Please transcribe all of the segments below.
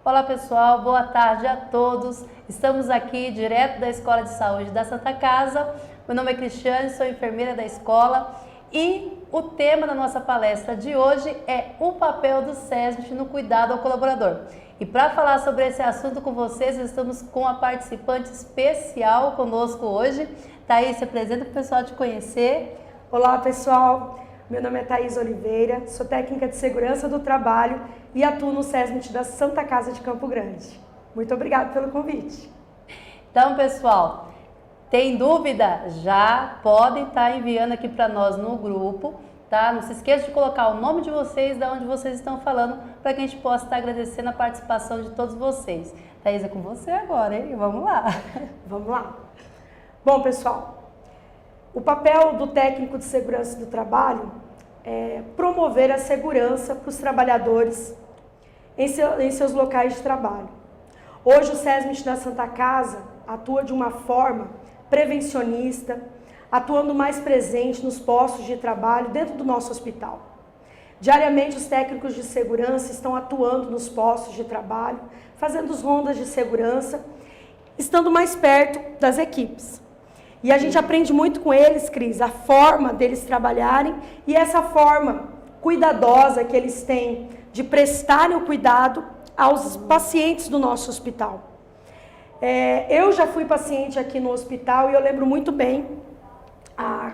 Olá pessoal, boa tarde a todos. Estamos aqui direto da Escola de Saúde da Santa Casa. Meu nome é Cristiane, sou enfermeira da escola e o tema da nossa palestra de hoje é o papel do SESMIT no cuidado ao colaborador. E para falar sobre esse assunto com vocês, estamos com a participante especial conosco hoje. Thaís, se apresenta para o pessoal te conhecer. Olá pessoal, meu nome é Thaís Oliveira, sou técnica de segurança do trabalho e atuo no SESMIT da Santa Casa de Campo Grande. Muito obrigada pelo convite. Então pessoal, tem dúvida? Já podem estar enviando aqui para nós no grupo, tá? Não se esqueça de colocar o nome de vocês, de onde vocês estão falando, para que a gente possa estar agradecendo a participação de todos vocês. Thaís, é com você agora, hein? Vamos lá. Vamos lá. Bom pessoal, o papel do técnico de segurança do trabalho é promover a segurança para os trabalhadores em seus locais de trabalho. Hoje o SESMIT da Santa Casa atua de uma forma prevencionista, atuando mais presente nos postos de trabalho dentro do nosso hospital. Diariamente os técnicos de segurança estão atuando nos postos de trabalho, fazendo as rondas de segurança, estando mais perto das equipes. E a gente aprende muito com eles, Cris, a forma deles trabalharem e essa forma cuidadosa que eles têm de prestarem o cuidado aos pacientes do nosso hospital. Eu já fui paciente aqui no hospital e eu lembro muito bem, há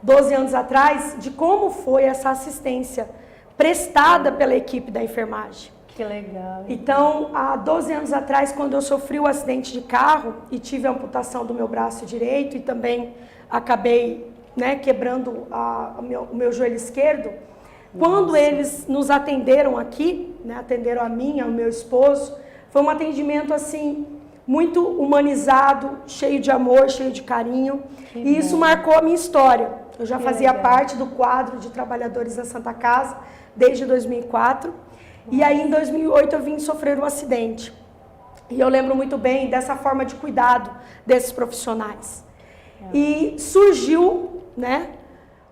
12 anos atrás, de como foi essa assistência prestada pela equipe da enfermagem. Que legal. Então, há 12 anos atrás, quando eu sofri o acidente de carro e tive a amputação do meu braço direito e também acabei quebrando o meu joelho esquerdo, quando eles nos atenderam aqui, atenderam a mim, ao meu esposo, foi um atendimento assim muito humanizado, cheio de amor, cheio de carinho, e isso marcou a minha história. Eu já fazia parte do quadro de trabalhadores da Santa Casa desde 2004. E aí, em 2008, eu vim sofrer um acidente. E eu lembro muito bem dessa forma de cuidado desses profissionais. E surgiu,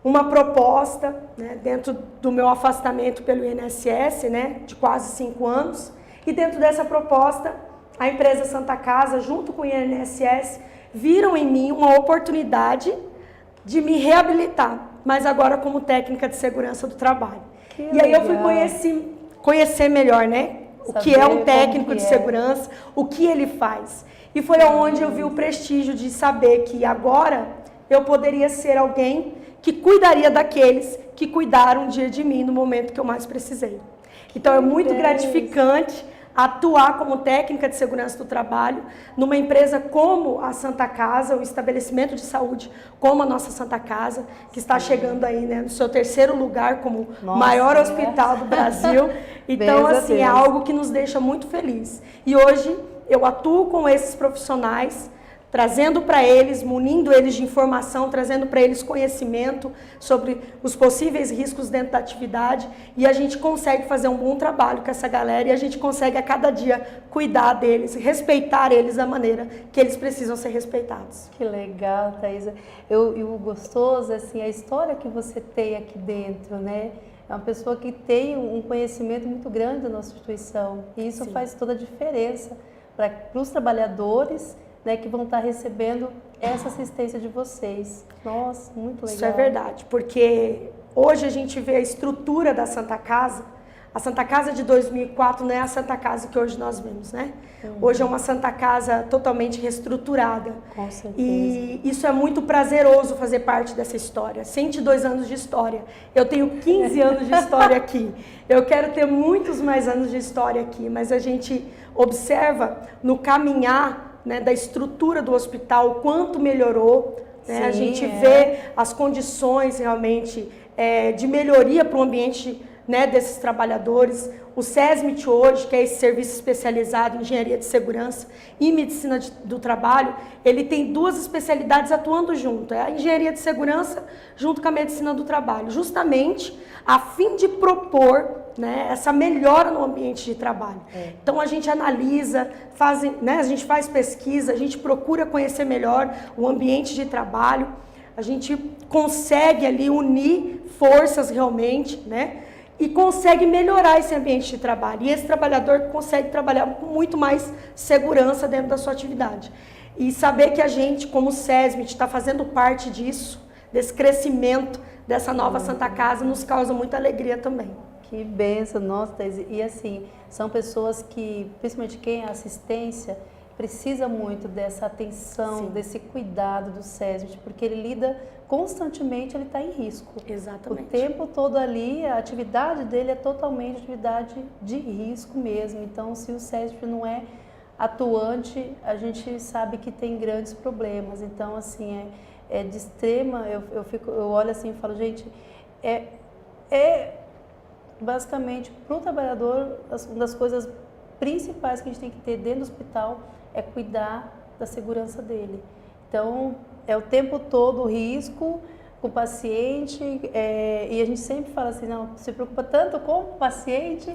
uma proposta, dentro do meu afastamento pelo INSS, de quase 5 anos. E dentro dessa proposta, a empresa Santa Casa, junto com o INSS, viram em mim uma oportunidade de me reabilitar, mas agora como técnica de segurança do trabalho. E aí eu fui conhecer melhor, o que é um técnico de segurança, o que ele faz. E foi onde eu vi o prestígio de saber que agora eu poderia ser alguém que cuidaria daqueles que cuidaram um dia de mim no momento que eu mais precisei. Então é muito gratificante atuar como técnica de segurança do trabalho numa empresa como a Santa Casa, um estabelecimento de saúde como a nossa Santa Casa, que está chegando aí no seu 3º lugar como maior hospital do Brasil. Então, assim, é algo que nos deixa muito feliz. E hoje eu atuo com esses profissionais, trazendo para eles, munindo eles de informação, trazendo para eles conhecimento sobre os possíveis riscos dentro da atividade, e a gente consegue fazer um bom trabalho com essa galera e a gente consegue a cada dia cuidar deles, respeitar eles da maneira que eles precisam ser respeitados. Que legal, Thaisa. E o gostoso, assim, a história que você tem aqui dentro, É uma pessoa que tem um conhecimento muito grande da nossa instituição e isso faz toda a diferença para os trabalhadores, que vão estar recebendo essa assistência de vocês. Nossa, muito legal. Isso é verdade, porque hoje a gente vê a estrutura da Santa Casa. A Santa Casa de 2004 não é a Santa Casa que hoje nós vemos, Hoje é uma Santa Casa totalmente reestruturada. Com certeza. E isso é muito prazeroso fazer parte dessa história. 102 anos de história. Eu tenho 15 anos de história aqui. Eu quero ter muitos mais anos de história aqui, mas a gente observa no caminhar da estrutura do hospital, o quanto melhorou, a gente vê as condições realmente de melhoria para o ambiente desses trabalhadores. O SESMIT hoje, que é esse serviço especializado em engenharia de segurança e medicina do trabalho, ele tem 2 especialidades atuando junto, é a engenharia de segurança junto com a medicina do trabalho, justamente a fim de propor essa melhora no ambiente de trabalho. Então a gente analisa, a gente faz pesquisa, a gente procura conhecer melhor o ambiente de trabalho, a gente consegue ali unir forças realmente, e consegue melhorar esse ambiente de trabalho. E esse trabalhador consegue trabalhar com muito mais segurança dentro da sua atividade. E saber que a gente, como SESMIT, está fazendo parte disso, desse crescimento, dessa nova Santa Casa, nos causa muita alegria também. Que benção, nossa, Thaís. E assim, são pessoas que, principalmente quem é assistência, precisa muito dessa atenção, Sim. desse cuidado do SESMIT, porque ele lida constantemente, ele está em risco. Exatamente. O tempo todo ali, a atividade dele é totalmente atividade de risco mesmo. Então, se o SESMIT não é atuante, a gente sabe que tem grandes problemas. Então, assim, é de extrema, eu olho assim e falo, gente, basicamente, para o trabalhador, uma das coisas principais que a gente tem que ter dentro do hospital é cuidar da segurança dele. Então, é o tempo todo o risco com o paciente, e a gente sempre fala assim, não, se preocupa tanto com o paciente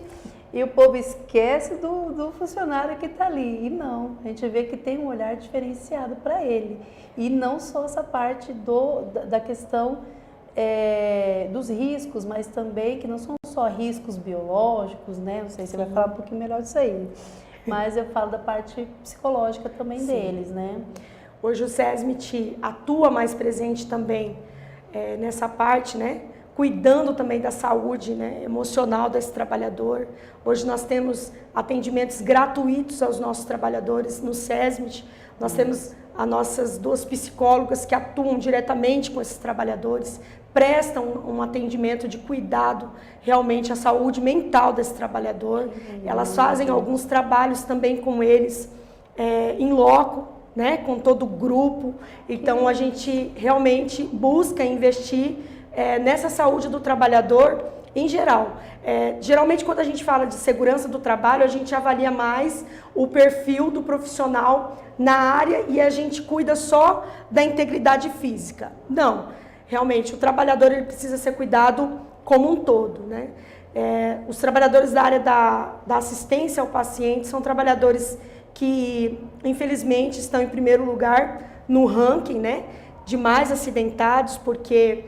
e o povo esquece do funcionário que está ali. E não, a gente vê que tem um olhar diferenciado para ele. E não só essa parte da questão dos riscos, mas também que não são só riscos biológicos, né? Não sei se você vai falar um pouquinho melhor disso aí. Mas eu falo da parte psicológica também deles, né? Hoje o SESMIT atua mais presente também nessa parte, né? Cuidando também da saúde, né, emocional desse trabalhador. Hoje nós temos atendimentos gratuitos aos nossos trabalhadores no SESMIT. Nós temos as nossas 2 psicólogas que atuam diretamente com esses trabalhadores, prestam um atendimento de cuidado realmente à saúde mental desse trabalhador. Elas fazem alguns trabalhos também com eles em loco, né, com todo o grupo. Então a gente realmente busca investir nessa saúde do trabalhador em geral. Geralmente quando a gente fala de segurança do trabalho, a gente avalia mais o perfil do profissional na área e a gente cuida só da integridade física. Não, realmente o trabalhador ele precisa ser cuidado como um todo, né? Os trabalhadores da área da assistência ao paciente são trabalhadores que infelizmente estão em primeiro lugar no ranking, né, de mais acidentados, porque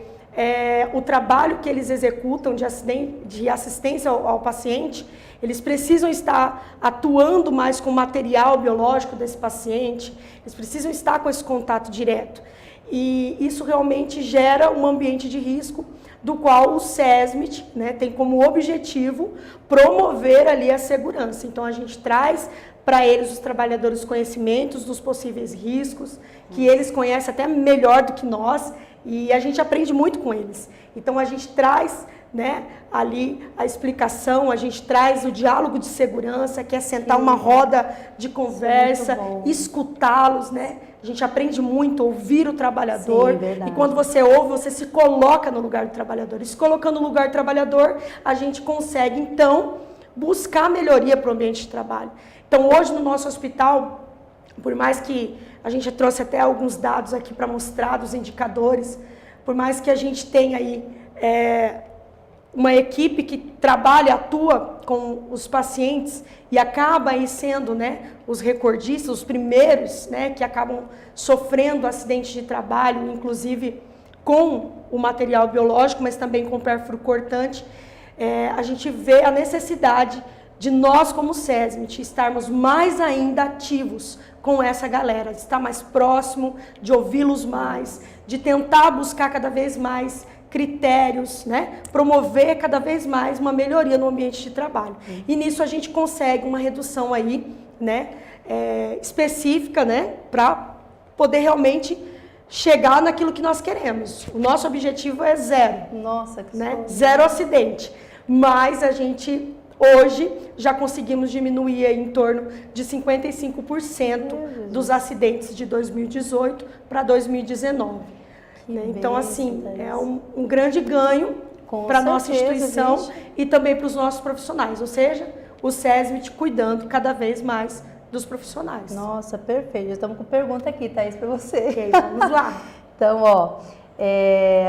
o trabalho que eles executam de assistência ao paciente, eles precisam estar atuando mais com o material biológico desse paciente, eles precisam estar com esse contato direto. E isso realmente gera um ambiente de risco, do qual o SESMIT, né, tem como objetivo promover ali a segurança. Então a gente traz para eles, os trabalhadores, conhecimentos dos possíveis riscos, que eles conhecem até melhor do que nós, e a gente aprende muito com eles. Então a gente traz, né, ali a explicação, a gente traz o diálogo de segurança, que é sentar uma roda de conversa, escutá-los, né? A gente aprende muito, ouvir o trabalhador. Sim, e quando você ouve, você se coloca no lugar do trabalhador. E se colocando no lugar do trabalhador, a gente consegue, então, buscar melhoria para o ambiente de trabalho. Então, hoje no nosso hospital, por mais que a gente trouxe até alguns dados aqui para mostrar dos indicadores, por mais que a gente tenha aí uma equipe que trabalha, atua com os pacientes e acaba aí sendo, né, os recordistas, os primeiros, né, que acabam sofrendo acidentes de trabalho, inclusive com o material biológico, mas também com pérfuro cortante, a gente vê a necessidade de nós, como SESMIT, estarmos mais ainda ativos com essa galera, de estar mais próximo, de ouvi-los mais, de tentar buscar cada vez mais critérios, né? Promover cada vez mais uma melhoria no ambiente de trabalho. E nisso a gente consegue uma redução aí, né, específica, né, para poder realmente chegar naquilo que nós queremos. O nosso objetivo é 0. Nossa, que né? 0 acidente. Mas a gente hoje já conseguimos diminuir em torno de 55% dos acidentes de 2018 para 2019. Né? Então, assim, é um grande ganho para a nossa instituição e também para os nossos profissionais, ou seja, o SESMIT cuidando cada vez mais dos profissionais. Nossa, perfeito. Já estamos com pergunta aqui, Thaís, para você. Ok, vamos lá. Então, ó,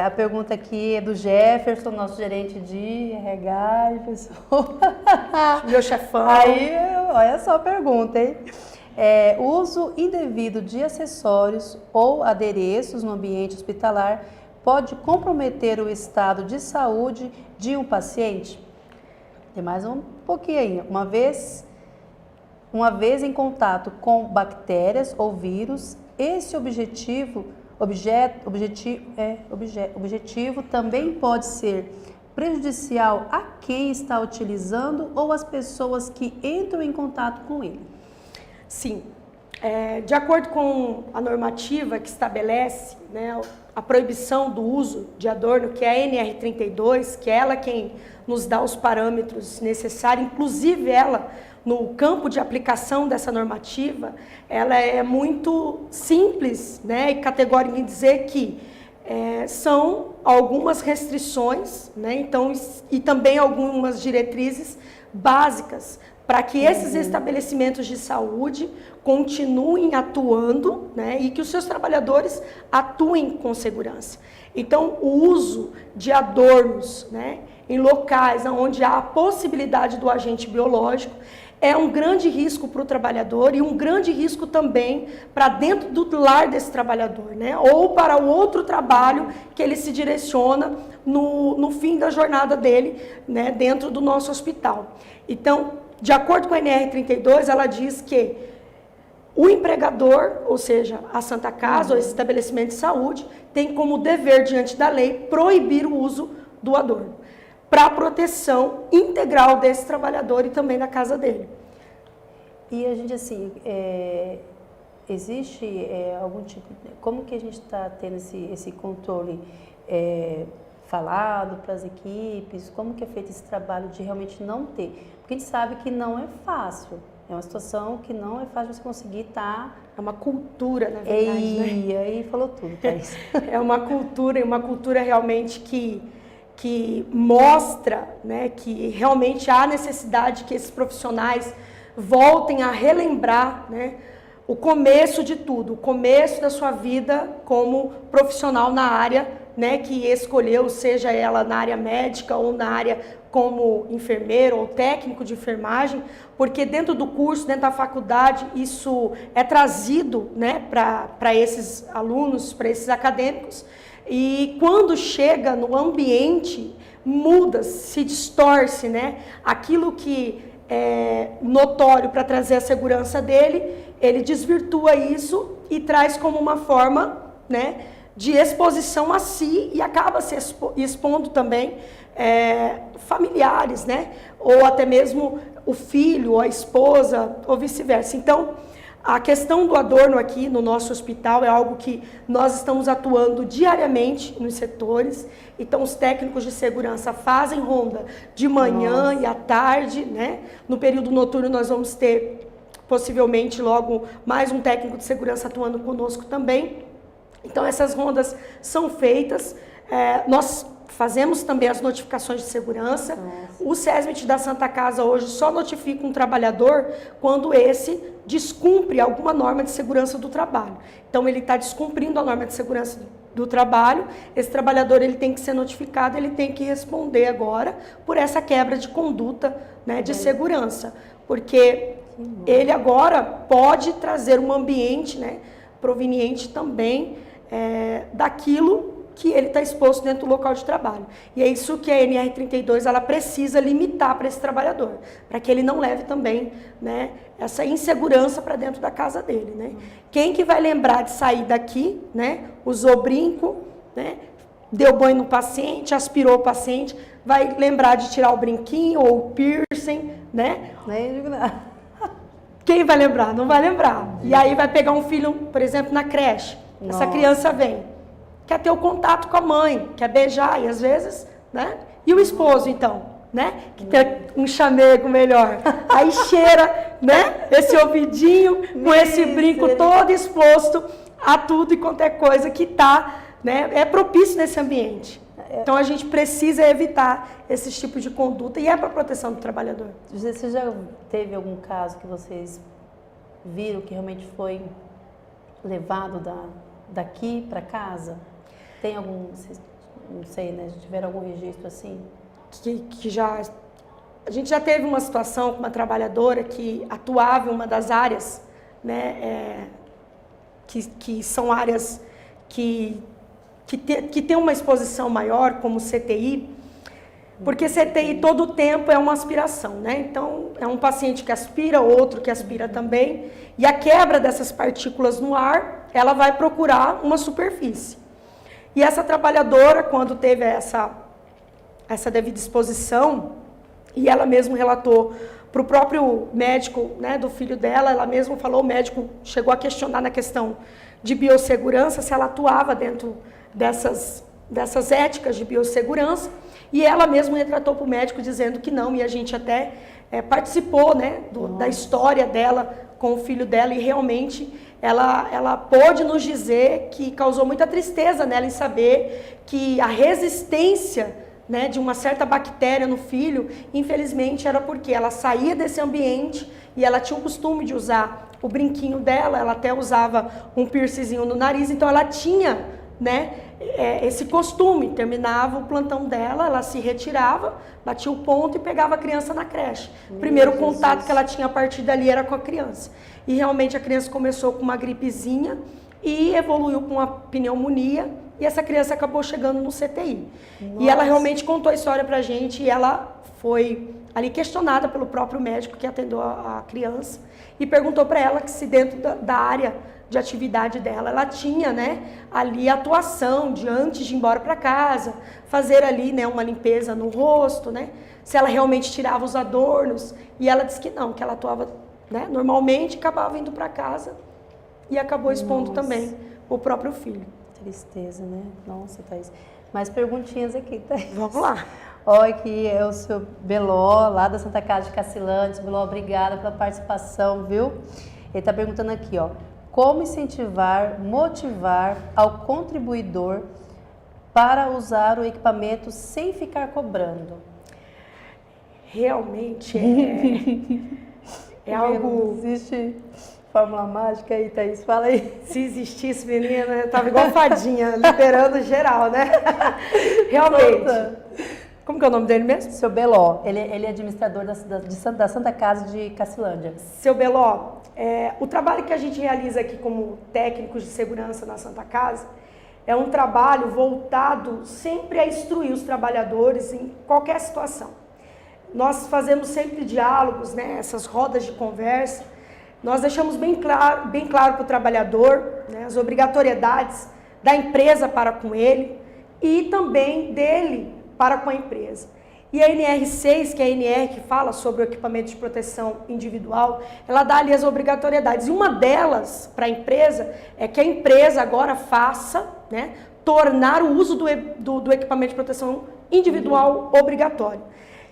a pergunta aqui é do Jefferson, nosso gerente de RH e pessoa. Meu chefão. Aí, olha só a pergunta, hein? Uso indevido de acessórios ou adereços no ambiente hospitalar pode comprometer o estado de saúde de um paciente? Tem mais um pouquinho aí. Uma vez em contato com bactérias ou vírus, esse objetivo também pode ser prejudicial a quem está utilizando ou às pessoas que entram em contato com ele. Sim. De acordo com a normativa que estabelece, né, a proibição do uso de adorno, que é a NR32, que é ela quem nos dá os parâmetros necessários, inclusive ela, no campo de aplicação dessa normativa, ela é muito simples, né, e categórica em dizer que são algumas restrições, né, então, e também algumas diretrizes básicas para que esses estabelecimentos de saúde continuem atuando, né, e que os seus trabalhadores atuem com segurança. Então, o uso de adornos, né, em locais onde há a possibilidade do agente biológico é um grande risco para o trabalhador e um grande risco também para dentro do lar desse trabalhador, né, ou para o outro trabalho que ele se direciona no fim da jornada dele, né, dentro do nosso hospital. Então, de acordo com a NR32, ela diz que o empregador, ou seja, a Santa Casa ou esse estabelecimento de saúde, tem como dever diante da lei proibir o uso do adorno, para a proteção integral desse trabalhador e também da casa dele. E a gente, assim, existe algum tipo, como que a gente está tendo esse controle falado para as equipes, como que é feito esse trabalho de realmente não ter? Porque a gente sabe que não é fácil, é uma situação que não é fácil você conseguir estar... É uma cultura, na verdade, né? Aí falou tudo, Thaís. É uma cultura realmente que mostra, né, que realmente há necessidade que esses profissionais voltem a relembrar, né, o começo de tudo, o começo da sua vida como profissional na área, né, que escolheu, seja ela na área médica ou na área como enfermeiro ou técnico de enfermagem, porque dentro do curso, dentro da faculdade, isso é trazido, né, para esses alunos, para esses acadêmicos, e quando chega no ambiente, muda, se distorce, né, aquilo que é notório para trazer a segurança dele, ele desvirtua isso e traz como uma forma, né, de exposição a si e acaba se expondo também familiares, né? Ou até mesmo o filho, ou a esposa, ou vice-versa. Então, a questão do adorno aqui no nosso hospital é algo que nós estamos atuando diariamente nos setores. Então, os técnicos de segurança fazem ronda de manhã e à tarde, né? No período noturno, nós vamos ter, possivelmente, logo mais um técnico de segurança atuando conosco também. Então, essas rondas são feitas, nós fazemos também as notificações de segurança. O SESMIT da Santa Casa hoje só notifica um trabalhador quando esse descumpre alguma norma de segurança do trabalho. Então, ele está descumprindo a norma de segurança do trabalho, esse trabalhador ele tem que ser notificado, ele tem que responder agora por essa quebra de conduta, né, de segurança, porque ele agora pode trazer um ambiente, né, proveniente também daquilo que ele está exposto dentro do local de trabalho. E é isso que a NR32 ela precisa limitar para esse trabalhador, para que ele não leve também, né, essa insegurança para dentro da casa dele, né? Quem que vai lembrar de sair daqui, né, usou brinco, né, deu banho no paciente, aspirou o paciente, vai lembrar de tirar o brinquinho ou o piercing, né? Nem digo nada. Quem vai lembrar? Não vai lembrar. E aí vai pegar um filho, por exemplo, na creche. Essa criança vem, quer ter o contato com a mãe, quer beijar, e às vezes, né? E o esposo, então, né? Que tem um chamego melhor. Aí cheira, né? Esse ouvidinho, com esse brinco todo exposto a tudo e qualquer coisa que está, né? É propício nesse ambiente. Então, a gente precisa evitar esse tipo de conduta e é para a proteção do trabalhador. Você já teve algum caso que vocês viram que realmente foi levado daqui para casa? Tem algum, não sei, né? Tiveram algum registro assim? Que já... A gente já teve uma situação com uma trabalhadora que atuava em uma das áreas, né? Que são áreas que tem uma exposição maior, como CTI, Porque CTI todo o tempo é uma aspiração, né? Então, é um paciente que aspira, outro que aspira também, e a quebra dessas partículas no ar, ela vai procurar uma superfície. E essa trabalhadora, quando teve essa devida exposição, e ela mesma relatou para o próprio médico, né, do filho dela, ela mesma falou, o médico chegou a questionar na questão de biossegurança, se ela atuava dentro dessas éticas de biossegurança, e ela mesma retratou para o médico dizendo que não, e a gente até participou, né, da história dela com o filho dela, e realmente ela pôde nos dizer que causou muita tristeza nela em saber que a resistência, né, de uma certa bactéria no filho, infelizmente era porque ela saía desse ambiente e ela tinha o costume de usar o brinquinho dela, ela até usava um piercingzinho no nariz, então ela tinha, né, esse costume, terminava o plantão dela, ela se retirava, batia o ponto e pegava a criança na creche. O primeiro contato que ela tinha a partir dali era com a criança. E realmente a criança começou com uma gripezinha e evoluiu com uma pneumonia, e essa criança acabou chegando no CTI. Nossa. E ela realmente contou a história pra gente, e ela foi ali questionada pelo próprio médico que atendeu a criança, e perguntou para ela que se dentro da área de atividade dela, ela tinha, né, ali a atuação de antes de ir embora para casa, fazer ali, né, uma limpeza no rosto, né, se ela realmente tirava os adornos, e ela disse que não, que ela atuava, né, normalmente, acabava indo para casa e acabou expondo também o próprio filho. Tristeza, né? Nossa, Thaís. Mais perguntinhas aqui, Thaís. Vamos lá. Olha, aqui é o seu Beló, lá da Santa Casa de Cacilândia. Beló, obrigada pela participação, viu? Ele está perguntando aqui, ó. Como incentivar, motivar ao contribuidor para usar o equipamento sem ficar cobrando? Realmente é algo... Existe fórmula mágica aí, Thaís? Fala aí. Se existisse, menina, eu tava igual fadinha, liberando geral, né? Realmente. Conta. Como que é o nome dele mesmo? Seu Beló. Ele é administrador da Santa Casa de Cacilândia. Seu Beló, o trabalho que a gente realiza aqui como técnicos de segurança na Santa Casa é um trabalho voltado sempre a instruir os trabalhadores em qualquer situação. Nós fazemos sempre diálogos, né, essas rodas de conversa. Nós deixamos bem claro para o trabalhador, né, as obrigatoriedades da empresa para com ele e também dele para com a empresa. E a NR6, que é a NR que fala sobre o equipamento de proteção individual, ela dá ali as obrigatoriedades. E uma delas para a empresa é que a empresa agora faça, né, tornar o uso do equipamento de proteção individual obrigatório.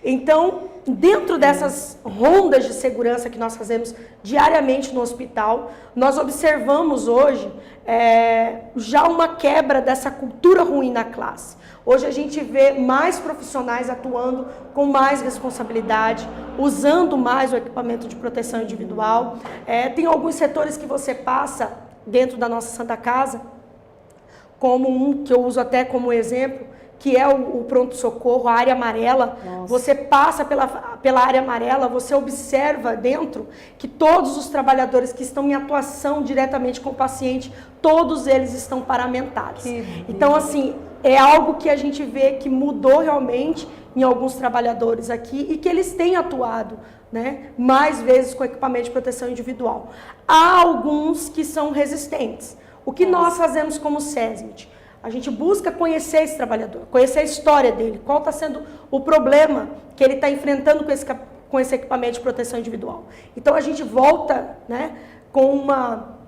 Então, dentro dessas rondas de segurança que nós fazemos diariamente no hospital, nós observamos hoje já uma quebra dessa cultura ruim na classe. Hoje a gente vê mais profissionais atuando com mais responsabilidade, usando mais o equipamento de proteção individual. Tem alguns setores que você passa dentro da nossa Santa Casa, como um que eu uso até como exemplo, que é o pronto-socorro, a área amarela. Nossa. Você passa pela área amarela, você observa dentro que todos os trabalhadores que estão em atuação diretamente com o paciente, todos eles estão paramentados. Então, assim, é algo que a gente vê que mudou realmente em alguns trabalhadores aqui e que eles têm atuado, né, mais vezes com equipamento de proteção individual. Há alguns que são resistentes. O que nós fazemos como SESMIT? A gente busca conhecer esse trabalhador, conhecer a história dele, qual está sendo o problema que ele está enfrentando com esse equipamento de proteção individual. Então a gente volta, né, com uma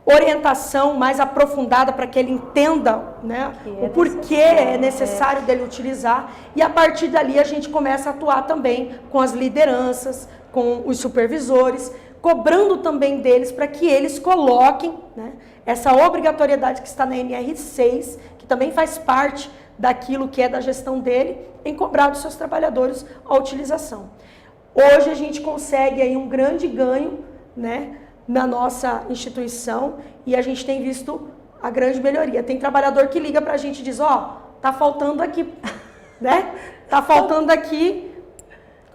orientação mais aprofundada para que ele entenda, né, o porquê é necessário dele utilizar, e a partir dali a gente começa a atuar também com as lideranças, com os supervisores, cobrando também deles para que eles coloquem, né, essa obrigatoriedade que está na NR6, que também faz parte daquilo que é da gestão dele, em cobrar dos seus trabalhadores a utilização. Hoje a gente consegue aí um grande ganho, né, na nossa instituição, e a gente tem visto a grande melhoria. Tem trabalhador que liga para a gente e diz, ó, tá faltando aqui, né? Tá faltando aqui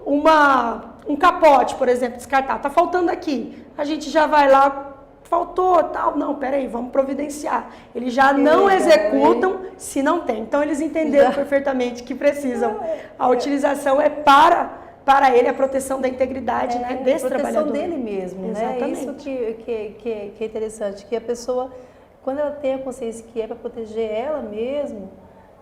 um capote, por exemplo, descartar. Tá faltando aqui. A gente já vai lá, faltou, tal. Não, peraí, vamos providenciar. Eles já não executam se não tem. Então, eles entenderam perfeitamente que precisam. A utilização é para ele a proteção da integridade, né, desse trabalhador. A proteção dele mesmo, exatamente, né? Isso que é interessante, que a pessoa, quando ela tem a consciência que é para proteger ela mesma,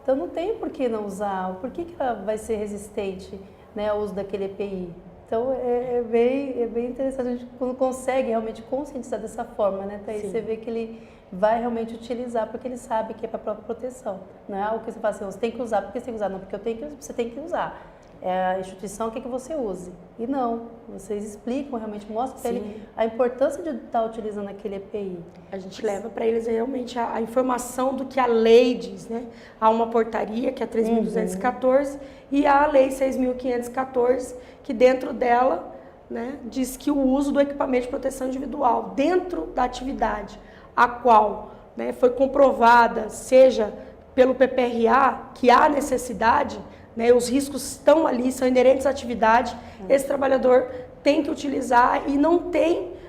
então não tem por que não usar. Por que ela vai ser resistente, né, ao uso daquele EPI? Então é bem interessante a gente quando consegue realmente conscientizar dessa forma, né, Thaís? Você vê que ele vai realmente utilizar porque ele sabe que é para a própria proteção. Não é algo que você fala assim, você tem que usar, porque você tem que usar, não, porque você tem que usar. A instituição quer que você use. E não, vocês explicam, realmente mostram para ele a importância de estar utilizando aquele EPI. A gente leva para eles realmente a informação do que a lei diz, né? Há uma portaria, que é a 3.214, e há a lei 6.514, que dentro dela, né, diz que o uso do equipamento de proteção individual dentro da atividade, a qual, né, foi comprovada, seja pelo PPRA, que há necessidade, né, os riscos estão ali, são inerentes à atividade, esse trabalhador tem que utilizar e não tem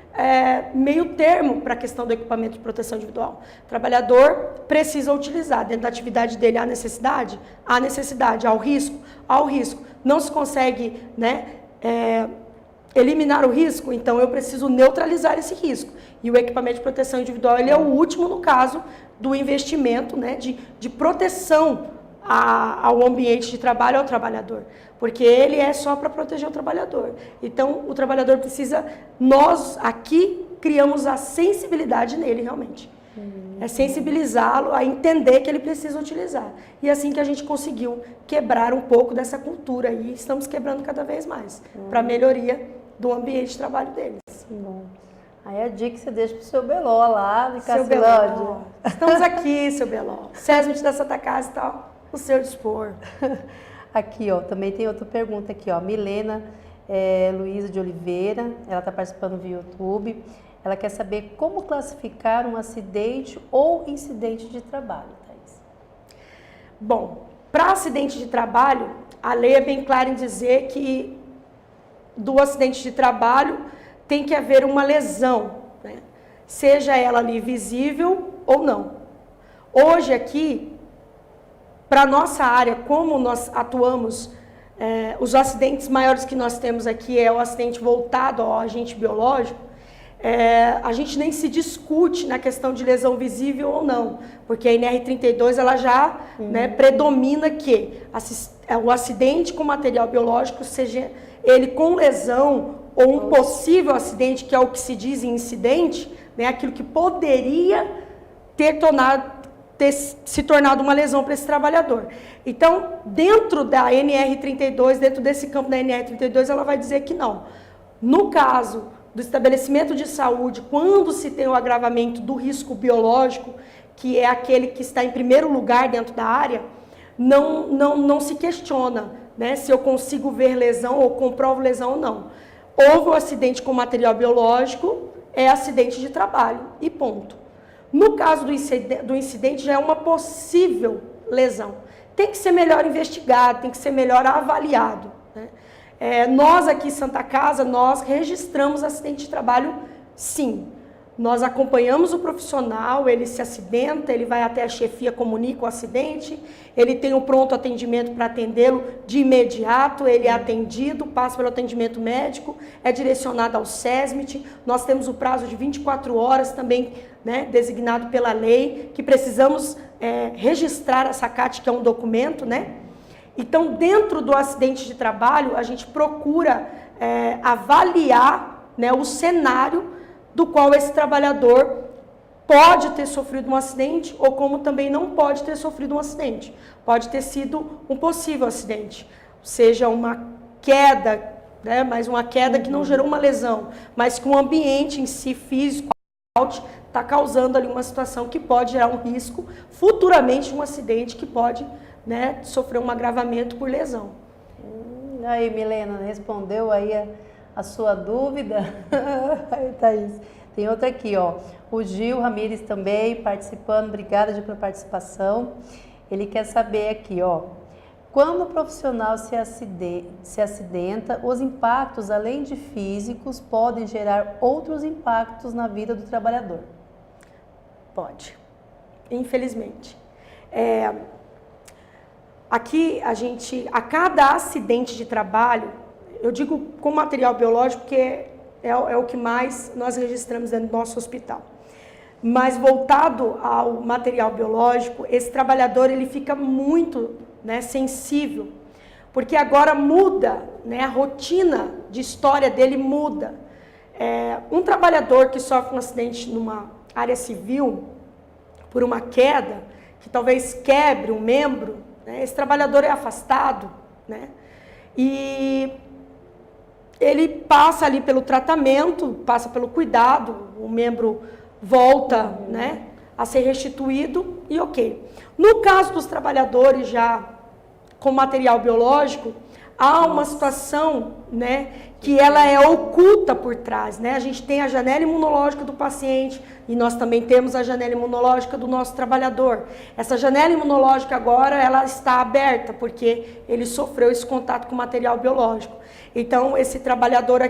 meio termo para a questão do equipamento de proteção individual. O trabalhador precisa utilizar, dentro da atividade dele há necessidade, há o risco, não se consegue, né, eliminar o risco, então eu preciso neutralizar esse risco. E o equipamento de proteção individual ele é o último no caso do investimento, né, de proteção ao ambiente de trabalho, ao trabalhador, porque ele é só para proteger o trabalhador. Então, o trabalhador precisa, nós aqui criamos a sensibilidade nele realmente. É sensibilizá-lo a entender que ele precisa utilizar. E é assim que a gente conseguiu quebrar um pouco dessa cultura e estamos quebrando cada vez mais para a melhoria do ambiente de trabalho deles. Bom. Aí a dica que você deixa para o seu Beló lá de Cacilândia. Estamos aqui, seu Beló. SESMIT da Santa Casa e tal. O seu dispor. Aqui, ó, também tem outra pergunta aqui, ó. Milena Luísa de Oliveira, ela está participando via YouTube. Ela quer saber como classificar um acidente ou incidente de trabalho, Thaís. Bom, para acidente de trabalho, a lei é bem clara em dizer que do acidente de trabalho tem que haver uma lesão, né? Seja ela ali visível ou não. Hoje aqui, para a nossa área, como nós atuamos, os acidentes maiores que nós temos aqui é o acidente voltado ao agente biológico, a gente nem se discute na questão de lesão visível ou não, porque a NR32 ela já né, predomina que o acidente com material biológico, seja ele com lesão ou um possível acidente, que é o que se diz em incidente, né, aquilo que poderia ter se tornado uma lesão para esse trabalhador. Então, dentro da NR32, dentro desse campo da NR32, ela vai dizer que não. No caso do estabelecimento de saúde, quando se tem o agravamento do risco biológico, que é aquele que está em primeiro lugar dentro da área, não se questiona, né, se eu consigo ver lesão ou comprovo lesão ou não. Houve um acidente com material biológico, é acidente de trabalho e ponto. No caso do incidente, já é uma possível lesão. Tem que ser melhor investigado, tem que ser melhor avaliado, né? Nós aqui em Santa Casa, nós registramos acidente de trabalho, sim. Nós acompanhamos o profissional, ele se acidenta, ele vai até a chefia, comunica o acidente, ele tem um pronto atendimento para atendê-lo de imediato, ele é atendido, passa pelo atendimento médico, é direcionado ao SESMIT, nós temos o prazo de 24 horas também, né, designado pela lei, que precisamos registrar essa CAT, que é um documento, né? Então, dentro do acidente de trabalho, a gente procura avaliar, né, o cenário do qual esse trabalhador pode ter sofrido um acidente ou como também não pode ter sofrido um acidente. Pode ter sido um possível acidente, seja uma queda, né, mas uma queda que não gerou uma lesão, mas que o ambiente em si físico está causando ali uma situação que pode gerar um risco, futuramente um acidente que pode, né, sofrer um agravamento por lesão. Aí, Milena, respondeu aí a sua dúvida? Aí, Thaís. Tem outra aqui, ó. O Gil Ramires também participando. Obrigada, Gil, pela participação. Ele quer saber aqui, ó. Quando o profissional se acidenta, os impactos, além de físicos, podem gerar outros impactos na vida do trabalhador. Pode, infelizmente. Aqui a cada acidente de trabalho, eu digo com material biológico porque é o que mais nós registramos dentro do nosso hospital. Mas voltado ao material biológico, esse trabalhador ele fica muito, né, sensível, porque agora muda, né, a rotina de história dele muda. Um trabalhador que sofre um acidente numa área civil, por uma queda, que talvez quebre um membro, né, esse trabalhador é afastado, né, e ele passa ali pelo tratamento, passa pelo cuidado, o membro volta, né, a ser restituído e ok. No caso dos trabalhadores já com material biológico, há uma situação, né, que ela é oculta por trás, né? A gente tem a janela imunológica do paciente e nós também temos a janela imunológica do nosso trabalhador. Essa janela imunológica agora, ela está aberta porque ele sofreu esse contato com o material biológico. Então, esse trabalhador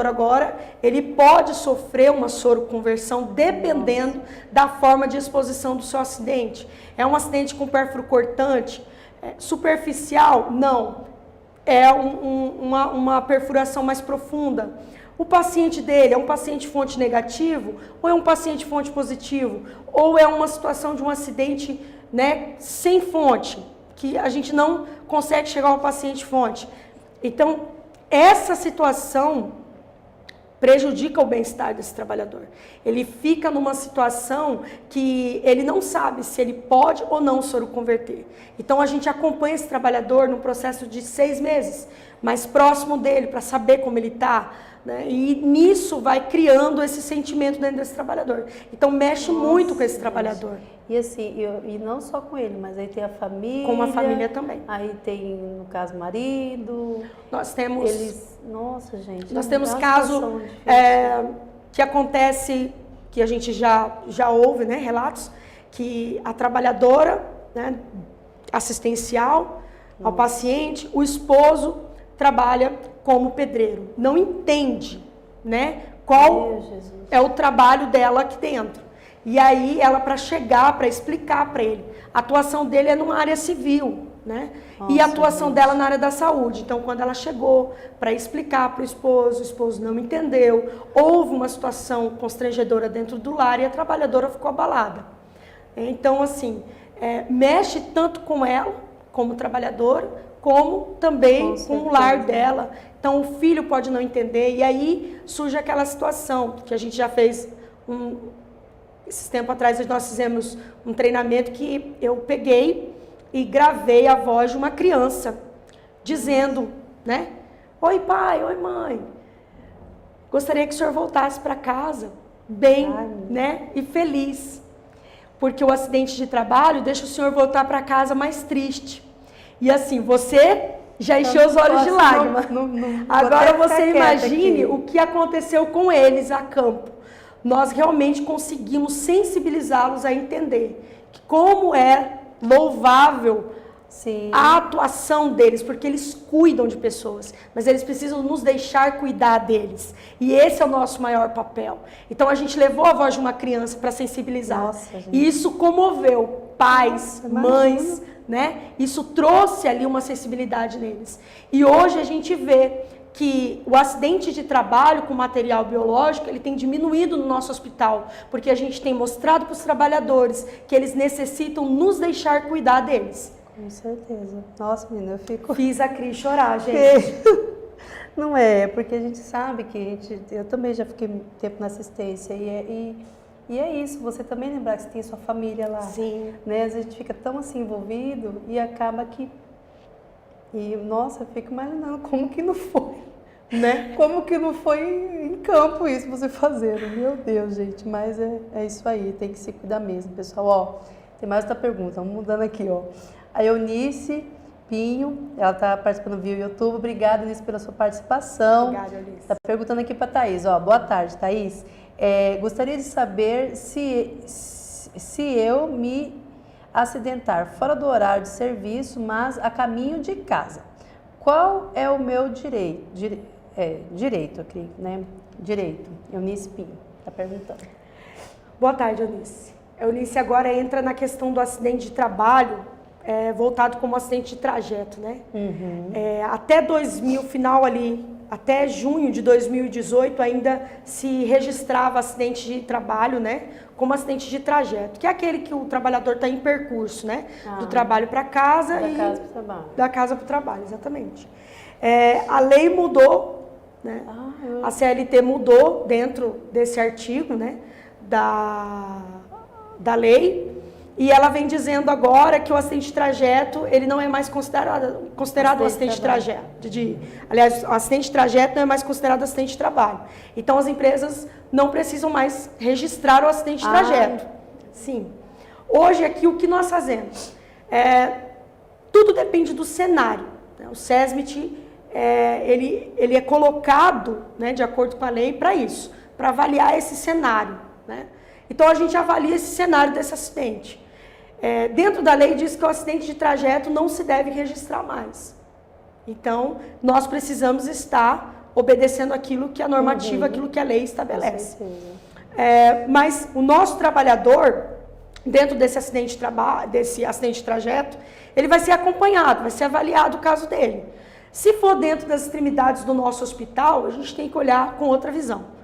agora, ele pode sofrer uma soroconversão dependendo da forma de exposição do seu acidente. É um acidente com pérfuro cortante? Superficial? Não. É uma perfuração mais profunda. O paciente dele é um paciente fonte negativo ou é um paciente fonte positivo? Ou é uma situação de um acidente, né, sem fonte, que a gente não consegue chegar ao paciente fonte? Então, essa situação prejudica o bem-estar desse trabalhador. Ele fica numa situação que ele não sabe se ele pode ou não soroconverter. Então, a gente acompanha esse trabalhador no processo de 6 meses, mais próximo dele, para saber como ele está, né? E nisso vai criando esse sentimento dentro desse trabalhador. Então, mexe muito com esse trabalhador. E assim, e não só com ele, mas aí tem a família. Com a família também. Aí tem, no caso, o marido. Nós temos... Nossa, gente. Nós temos caso que acontece, que a gente já ouve, né, relatos, que a trabalhadora, né, assistencial ao paciente, o esposo trabalha como pedreiro. Não entende, né, qual é o trabalho dela aqui dentro. E aí ela, para chegar, para explicar para ele, a atuação dele é numa área civil, né? Nossa, e a atuação dela na área da saúde. Então, quando ela chegou para explicar para o esposo não entendeu, houve uma situação constrangedora dentro do lar e a trabalhadora ficou abalada. Então, assim, mexe tanto com ela, como trabalhadora, como também com o lar dela. Então, o filho pode não entender e aí surge aquela situação que a gente já fez esses tempos atrás nós fizemos um treinamento que eu peguei e gravei a voz de uma criança, dizendo, né? Oi pai, oi mãe, gostaria que o senhor voltasse para casa bem, né? E feliz, porque o acidente de trabalho deixa o senhor voltar para casa mais triste. E assim, você já encheu os olhos de lágrimas. Agora você imagine o que aconteceu com eles a campo. Nós realmente conseguimos sensibilizá-los a entender que como é louvável a atuação deles, porque eles cuidam de pessoas, mas eles precisam nos deixar cuidar deles. E esse é o nosso maior papel. Então a gente levou a voz de uma criança para sensibilizar. Nossa, e isso comoveu pais, mães, né? Isso trouxe ali uma sensibilidade neles. E hoje a gente vê que o acidente de trabalho com material biológico, ele tem diminuído no nosso hospital, porque a gente tem mostrado para os trabalhadores que eles necessitam nos deixar cuidar deles. Com certeza. Nossa, menina, eu fico... Fiz a Cris chorar, gente. Não é, porque a gente sabe que eu também já fiquei tempo na assistência e é isso, você também lembrar que você tem sua família lá. Sim. Né? Às vezes a gente fica tão assim envolvido e acaba que... E, nossa, eu fico imaginando como que não foi, né? Como que não foi em campo isso, você fazendo. Meu Deus, gente, mas é isso aí, tem que se cuidar mesmo, pessoal. Ó, tem mais outra pergunta, vamos mudando aqui, ó. A Eunice Pinho, ela tá participando via YouTube. Obrigada, Eunice, pela sua participação. Obrigada, Eunice. Tá perguntando aqui para Thaís, ó. Boa tarde, Thaís. Gostaria de saber se eu me acidentar fora do horário de serviço, mas a caminho de casa. Qual é o meu direito? Direito aqui, né? Direito. Eunice Pinho está perguntando. Boa tarde, Eunice. Eunice agora entra na questão do acidente de trabalho, voltado como acidente de trajeto, né? Uhum. Até final ali, até junho de 2018, ainda se registrava acidente de trabalho, né? Como acidente de trajeto, que é aquele que o trabalhador está em percurso, né? Do trabalho para casa da casa para o trabalho. Da casa para o trabalho, exatamente. A lei mudou, né? A CLT mudou dentro desse artigo, né? Da lei, e ela vem dizendo agora que o acidente de trajeto, ele não é mais considerado um acidente de trajeto. Aliás, o acidente de trajeto não é mais considerado acidente de trabalho. Então, as empresas não precisam mais registrar o acidente de trajeto. Sim. Hoje, aqui, o que nós fazemos? Tudo depende do cenário. Né? O SESMIT, ele é colocado, né, de acordo com a lei, para isso, para avaliar esse cenário. Né? Então, a gente avalia esse cenário desse acidente. Dentro da lei diz que o acidente de trajeto não se deve registrar mais. Então, nós precisamos estar obedecendo aquilo que a normativa, aquilo que a lei estabelece. Mas o nosso trabalhador, dentro desse acidente de trajeto, ele vai ser acompanhado, vai ser avaliado o caso dele. Se for dentro das extremidades do nosso hospital, a gente tem que olhar com outra visão.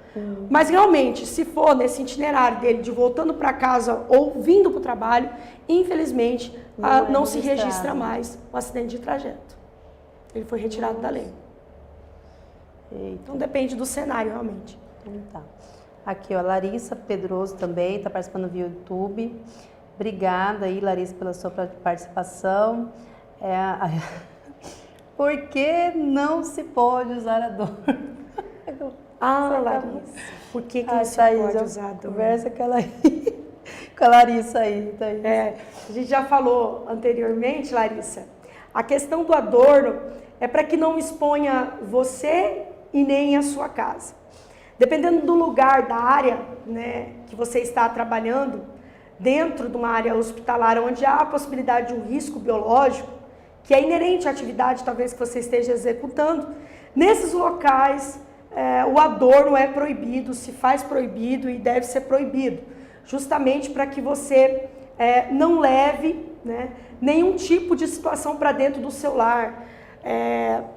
Mas realmente, se for nesse itinerário dele de voltando para casa ou vindo para o trabalho, infelizmente não se registra mais o acidente de trajeto. Ele foi retirado da lei. Então depende do cenário realmente. Tá. Aqui, ó, Larissa Pedroso também está participando via YouTube. Obrigada aí, Larissa, pela sua participação. Por que não se pode usar a dor? Larissa, por que não se pode usar a dor? Conversa com a Larissa aí. A gente já falou anteriormente, Larissa, a questão do adorno é para que não exponha você e nem a sua casa. Dependendo do lugar, da área, né, que você está trabalhando, dentro de uma área hospitalar onde há a possibilidade de um risco biológico, que é inerente à atividade talvez que você esteja executando, nesses locais o adorno é proibido, se faz proibido e deve ser proibido, justamente para que você não leve, né, nenhum tipo de situação para dentro do seu lar.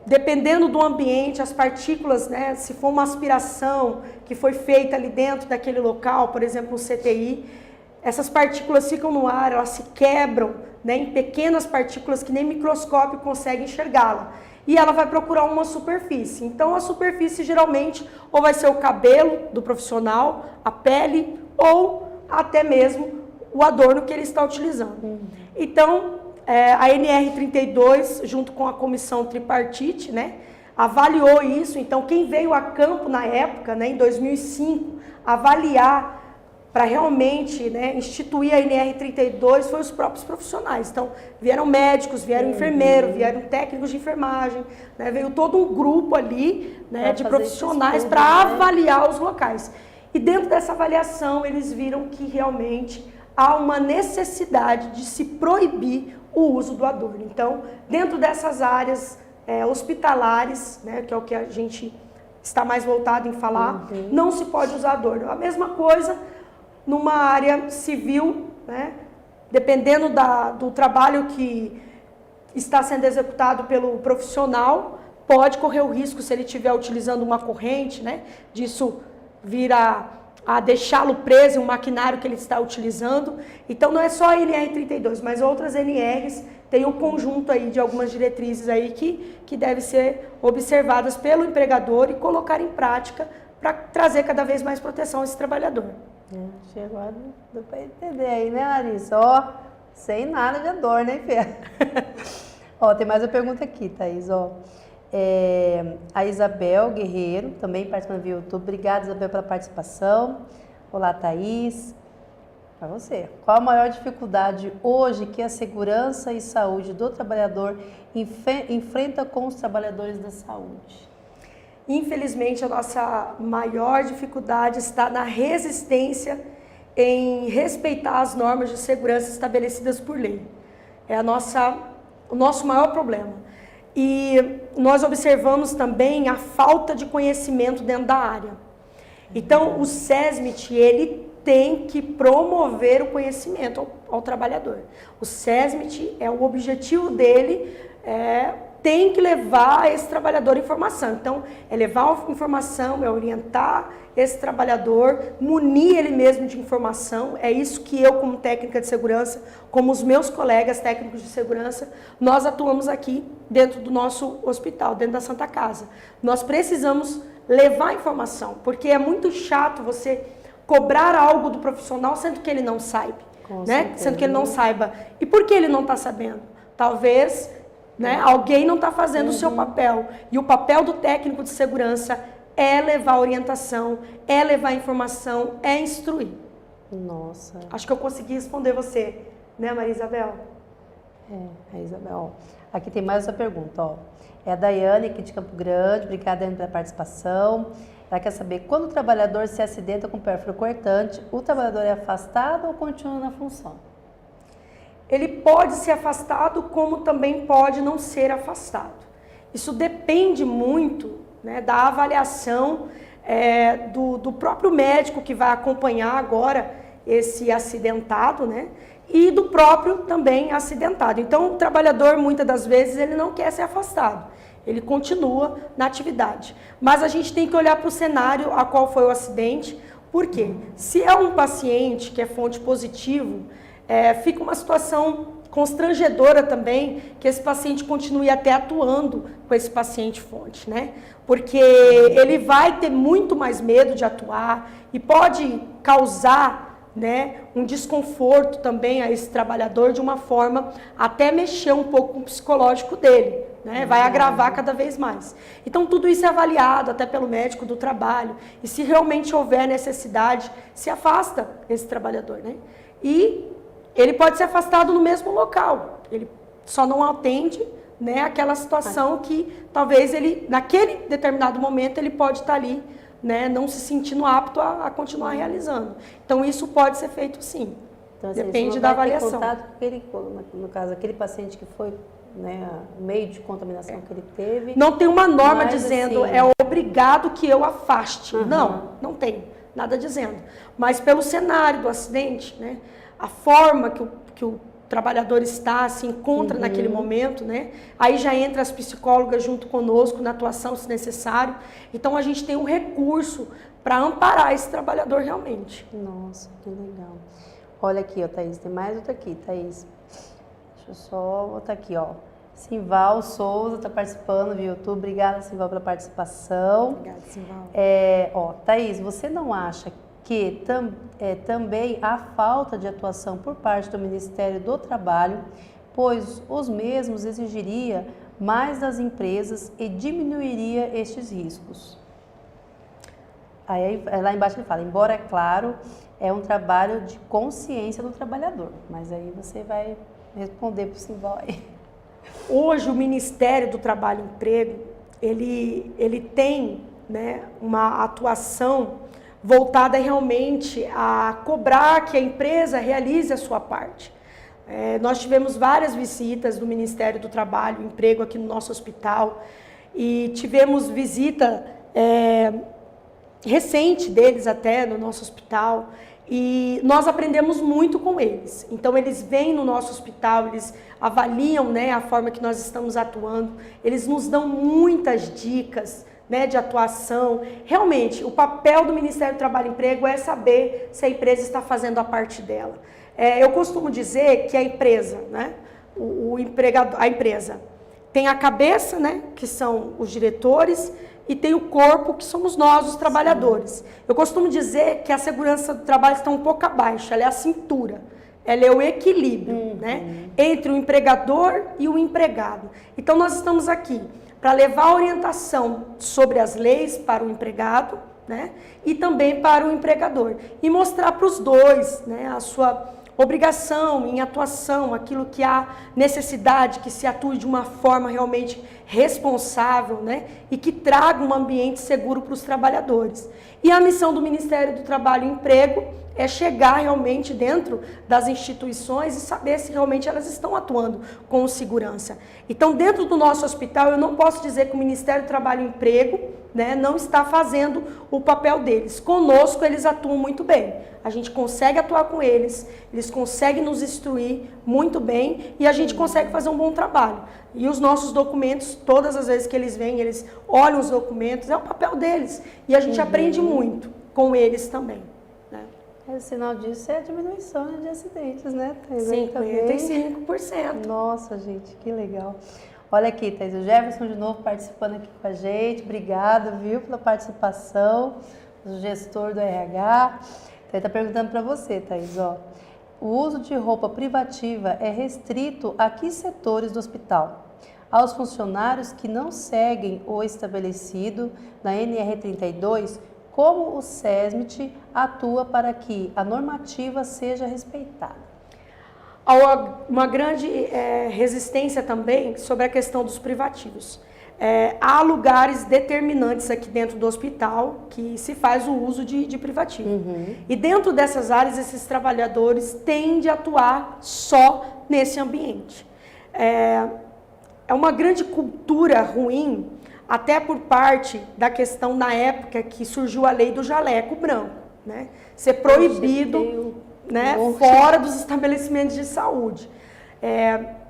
Dependendo do ambiente, as partículas, né, se for uma aspiração que foi feita ali dentro daquele local, por exemplo, um CTI, essas partículas ficam no ar, elas se quebram, né, em pequenas partículas que nem microscópio consegue enxergá-la. E ela vai procurar uma superfície. Então, a superfície geralmente ou vai ser o cabelo do profissional, a pele ou até mesmo o adorno que ele está utilizando. Então, a NR32, junto com a comissão tripartite, né, avaliou isso. Então, quem veio a campo na época, né, em 2005, avaliar para realmente, né, instituir a NR32 foi os próprios profissionais. Então, vieram médicos, vieram enfermeiros, vieram técnicos de enfermagem, né, veio todo um grupo ali, né, de profissionais para avaliar os locais. E dentro dessa avaliação, eles viram que realmente há uma necessidade de se proibir o uso do adorno. Então, dentro dessas áreas hospitalares, né, que é o que a gente está mais voltado em falar, não se pode usar adorno. A mesma coisa numa área civil, né, dependendo do trabalho que está sendo executado pelo profissional, pode correr o risco, se ele estiver utilizando uma corrente, né, disso vir a deixá-lo preso em um maquinário que ele está utilizando. Então, não é só a NR32, mas outras NRs têm um conjunto aí de algumas diretrizes aí que devem ser observadas pelo empregador e colocar em prática para trazer cada vez mais proteção a esse trabalhador. Chegou a deu para entender aí, né, Larissa? Ó, sem nada de adorno, hein, Fê? Ó, tem mais uma pergunta aqui, Thaís, ó. A Isabel Guerreiro, também participando via YouTube. Obrigada, Isabel, pela participação. Olá, Thaís. Para você. Qual a maior dificuldade hoje que a segurança e saúde do trabalhador enfrenta com os trabalhadores da saúde? Infelizmente, a nossa maior dificuldade está na resistência em respeitar as normas de segurança estabelecidas por lei. É o nosso maior problema. E nós observamos também a falta de conhecimento dentro da área. Então, o SESMIT, ele tem que promover o conhecimento ao trabalhador. O SESMIT, o objetivo dele tem que levar esse trabalhador informação. Então, é levar a informação, é orientar esse trabalhador, munir ele mesmo de informação. É isso que eu, como técnica de segurança, como os meus colegas técnicos de segurança, nós atuamos aqui dentro do nosso hospital, dentro da Santa Casa. Nós precisamos levar informação, porque é muito chato você cobrar algo do profissional sendo que ele não saiba, né? Sendo que ele não saiba. E por que ele não está sabendo? Talvez, né, alguém não está fazendo o seu papel. E o papel do técnico de segurança é levar orientação, é levar informação, é instruir. Nossa. Acho que eu consegui responder você, né, Maria Isabel? A Isabel. Aqui tem mais uma pergunta, ó. É a Daiane, aqui de Campo Grande. Obrigada, Daiane, pela participação. Ela quer saber, quando o trabalhador se acidenta com pérfuro cortante, o trabalhador é afastado ou continua na função? Ele pode ser afastado, como também pode não ser afastado. Isso depende muito, né, da avaliação do próprio médico que vai acompanhar agora esse acidentado, né, e do próprio também acidentado. Então, o trabalhador, muitas das vezes, ele não quer ser afastado. Ele continua na atividade. Mas a gente tem que olhar para o cenário a qual foi o acidente. Por quê? Se é um paciente que é fonte positivo, fica uma situação constrangedora também que esse paciente continue até atuando com esse paciente fonte, né? Porque ele vai ter muito mais medo de atuar e pode causar, né, um desconforto também a esse trabalhador, de uma forma até mexer um pouco com o psicológico dele, né? Vai agravar cada vez mais. Então tudo isso é avaliado até pelo médico do trabalho, e se realmente houver necessidade, se afasta esse trabalhador, né? E ele pode ser afastado no mesmo local, ele só não atende, né, aquela situação que talvez ele, naquele determinado momento, ele pode estar ali, né, não se sentindo apto a continuar realizando. Então isso pode ser feito sim, então, assim, depende da avaliação. Contato com aquele, no caso, aquele paciente que foi, né, o meio de contaminação que ele teve. Não tem uma norma dizendo, assim, é obrigado que eu afaste. Não tem nada dizendo. Mas pelo cenário do acidente, né, a forma que o trabalhador está, se encontra naquele momento, né? Aí já entra as psicólogas junto conosco na atuação, se necessário. Então a gente tem um recurso para amparar esse trabalhador realmente. Nossa, que legal. Olha aqui, ó, Thaís, tem mais outra aqui, Thaís. Deixa eu só botar aqui, ó. Simval Souza está participando via YouTube. Obrigada, Simval, pela participação. Obrigada, Simval. Ó, Thaís, você não acha que também há falta de atuação por parte do Ministério do Trabalho, pois os mesmos exigiria mais das empresas e diminuiria estes riscos? Aí lá embaixo ele fala, embora, é claro, é um trabalho de consciência do trabalhador, mas aí você vai responder para o Simval aí. Hoje o Ministério do Trabalho e Emprego, ele tem, né, uma atuação voltada realmente a cobrar que a empresa realize a sua parte. Nós tivemos várias visitas do Ministério do Trabalho e Emprego aqui no nosso hospital e tivemos visita recente deles até no nosso hospital e nós aprendemos muito com eles. Então eles vêm no nosso hospital, eles avaliam, né, a forma que nós estamos atuando, eles nos dão muitas dicas, né, de atuação. Realmente, o papel do Ministério do Trabalho e Emprego é saber se a empresa está fazendo a parte dela. Eu costumo dizer que a empresa, né, a empresa tem a cabeça, né, que são os diretores, e tem o corpo, que somos nós, os trabalhadores. Eu costumo dizer que a segurança do trabalho está um pouco abaixo, ela é a cintura. Ela é o equilíbrio, né, entre o empregador e o empregado. Então, nós estamos aqui para levar orientação sobre as leis para o empregado, né, e também para o empregador. E mostrar para os dois, né, a sua obrigação em atuação, aquilo que há necessidade, que se atue de uma forma realmente responsável, né, e que traga um ambiente seguro para os trabalhadores. E a missão do Ministério do Trabalho e Emprego é chegar realmente dentro das instituições e saber se realmente elas estão atuando com segurança. Então, dentro do nosso hospital, eu não posso dizer que o Ministério do Trabalho e Emprego, né, não está fazendo o papel deles. Conosco, eles atuam muito bem. A gente consegue atuar com eles, eles conseguem nos instruir muito bem e a gente consegue fazer um bom trabalho. E os nossos documentos, todas as vezes que eles vêm, eles olham os documentos, é o papel deles. E a gente aprende muito com eles também. O sinal disso é a diminuição de acidentes, né, Thaís? 55%. Nossa, gente, que legal. Olha aqui, Thaís, o Jefferson de novo participando aqui com a gente. Obrigado, viu, pela participação, o gestor do RH. Ele está perguntando para você, Thaís, ó. O uso de roupa privativa é restrito a que setores do hospital? Aos funcionários que não seguem o estabelecido na NR32, como o SESMIT atua para que a normativa seja respeitada? Há uma grande resistência também sobre a questão dos privativos. Há lugares determinantes aqui dentro do hospital que se faz o uso de privativo. E dentro dessas áreas, esses trabalhadores tendem a atuar só nesse ambiente. É uma grande cultura ruim, até por parte da questão na época que surgiu a lei do jaleco branco, né? Ser proibido, né, fora dos estabelecimentos de saúde.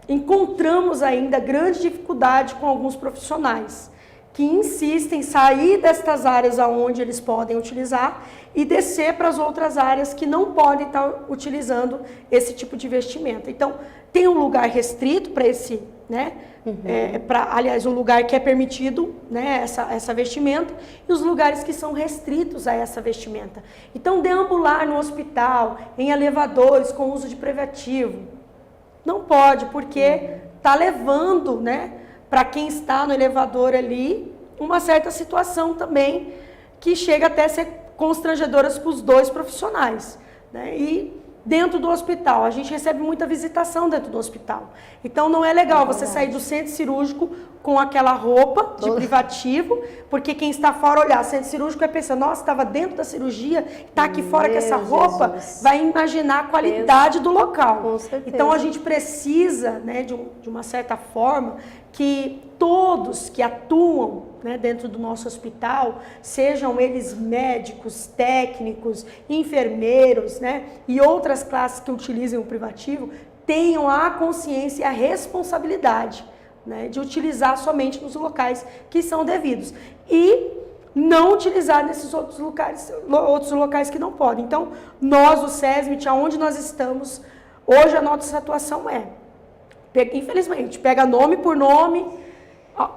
Encontramos ainda grande dificuldade com alguns profissionais que insistem em sair destas áreas aonde eles podem utilizar e descer para as outras áreas que não podem estar utilizando esse tipo de vestimenta. Então, tem um lugar restrito para esse, né? Aliás, um lugar que é permitido, né, essa vestimenta, e os lugares que são restritos a essa vestimenta. Então, deambular no hospital, em elevadores com uso de privativo, não pode, porque está levando, né, para quem está no elevador ali, uma certa situação também que chega até a ser constrangedora para os dois profissionais, né? E dentro do hospital, a gente recebe muita visitação dentro do hospital. Então não é legal você sair do centro cirúrgico com aquela roupa de privativo, porque quem está fora olhar centro cirúrgico vai pensar, nossa, estava dentro da cirurgia, está aqui fora com essa roupa, vai imaginar a qualidade do local. Com certeza. Então a gente precisa, né, de uma certa forma, que todos que atuam, né, dentro do nosso hospital, sejam eles médicos, técnicos, enfermeiros, né, e outras classes que utilizem o privativo, tenham a consciência e a responsabilidade, né, de utilizar somente nos locais que são devidos e não utilizar nesses outros locais que não podem. Então, nós, o SESMIT, aonde nós estamos, hoje a nossa atuação infelizmente, pega nome por nome,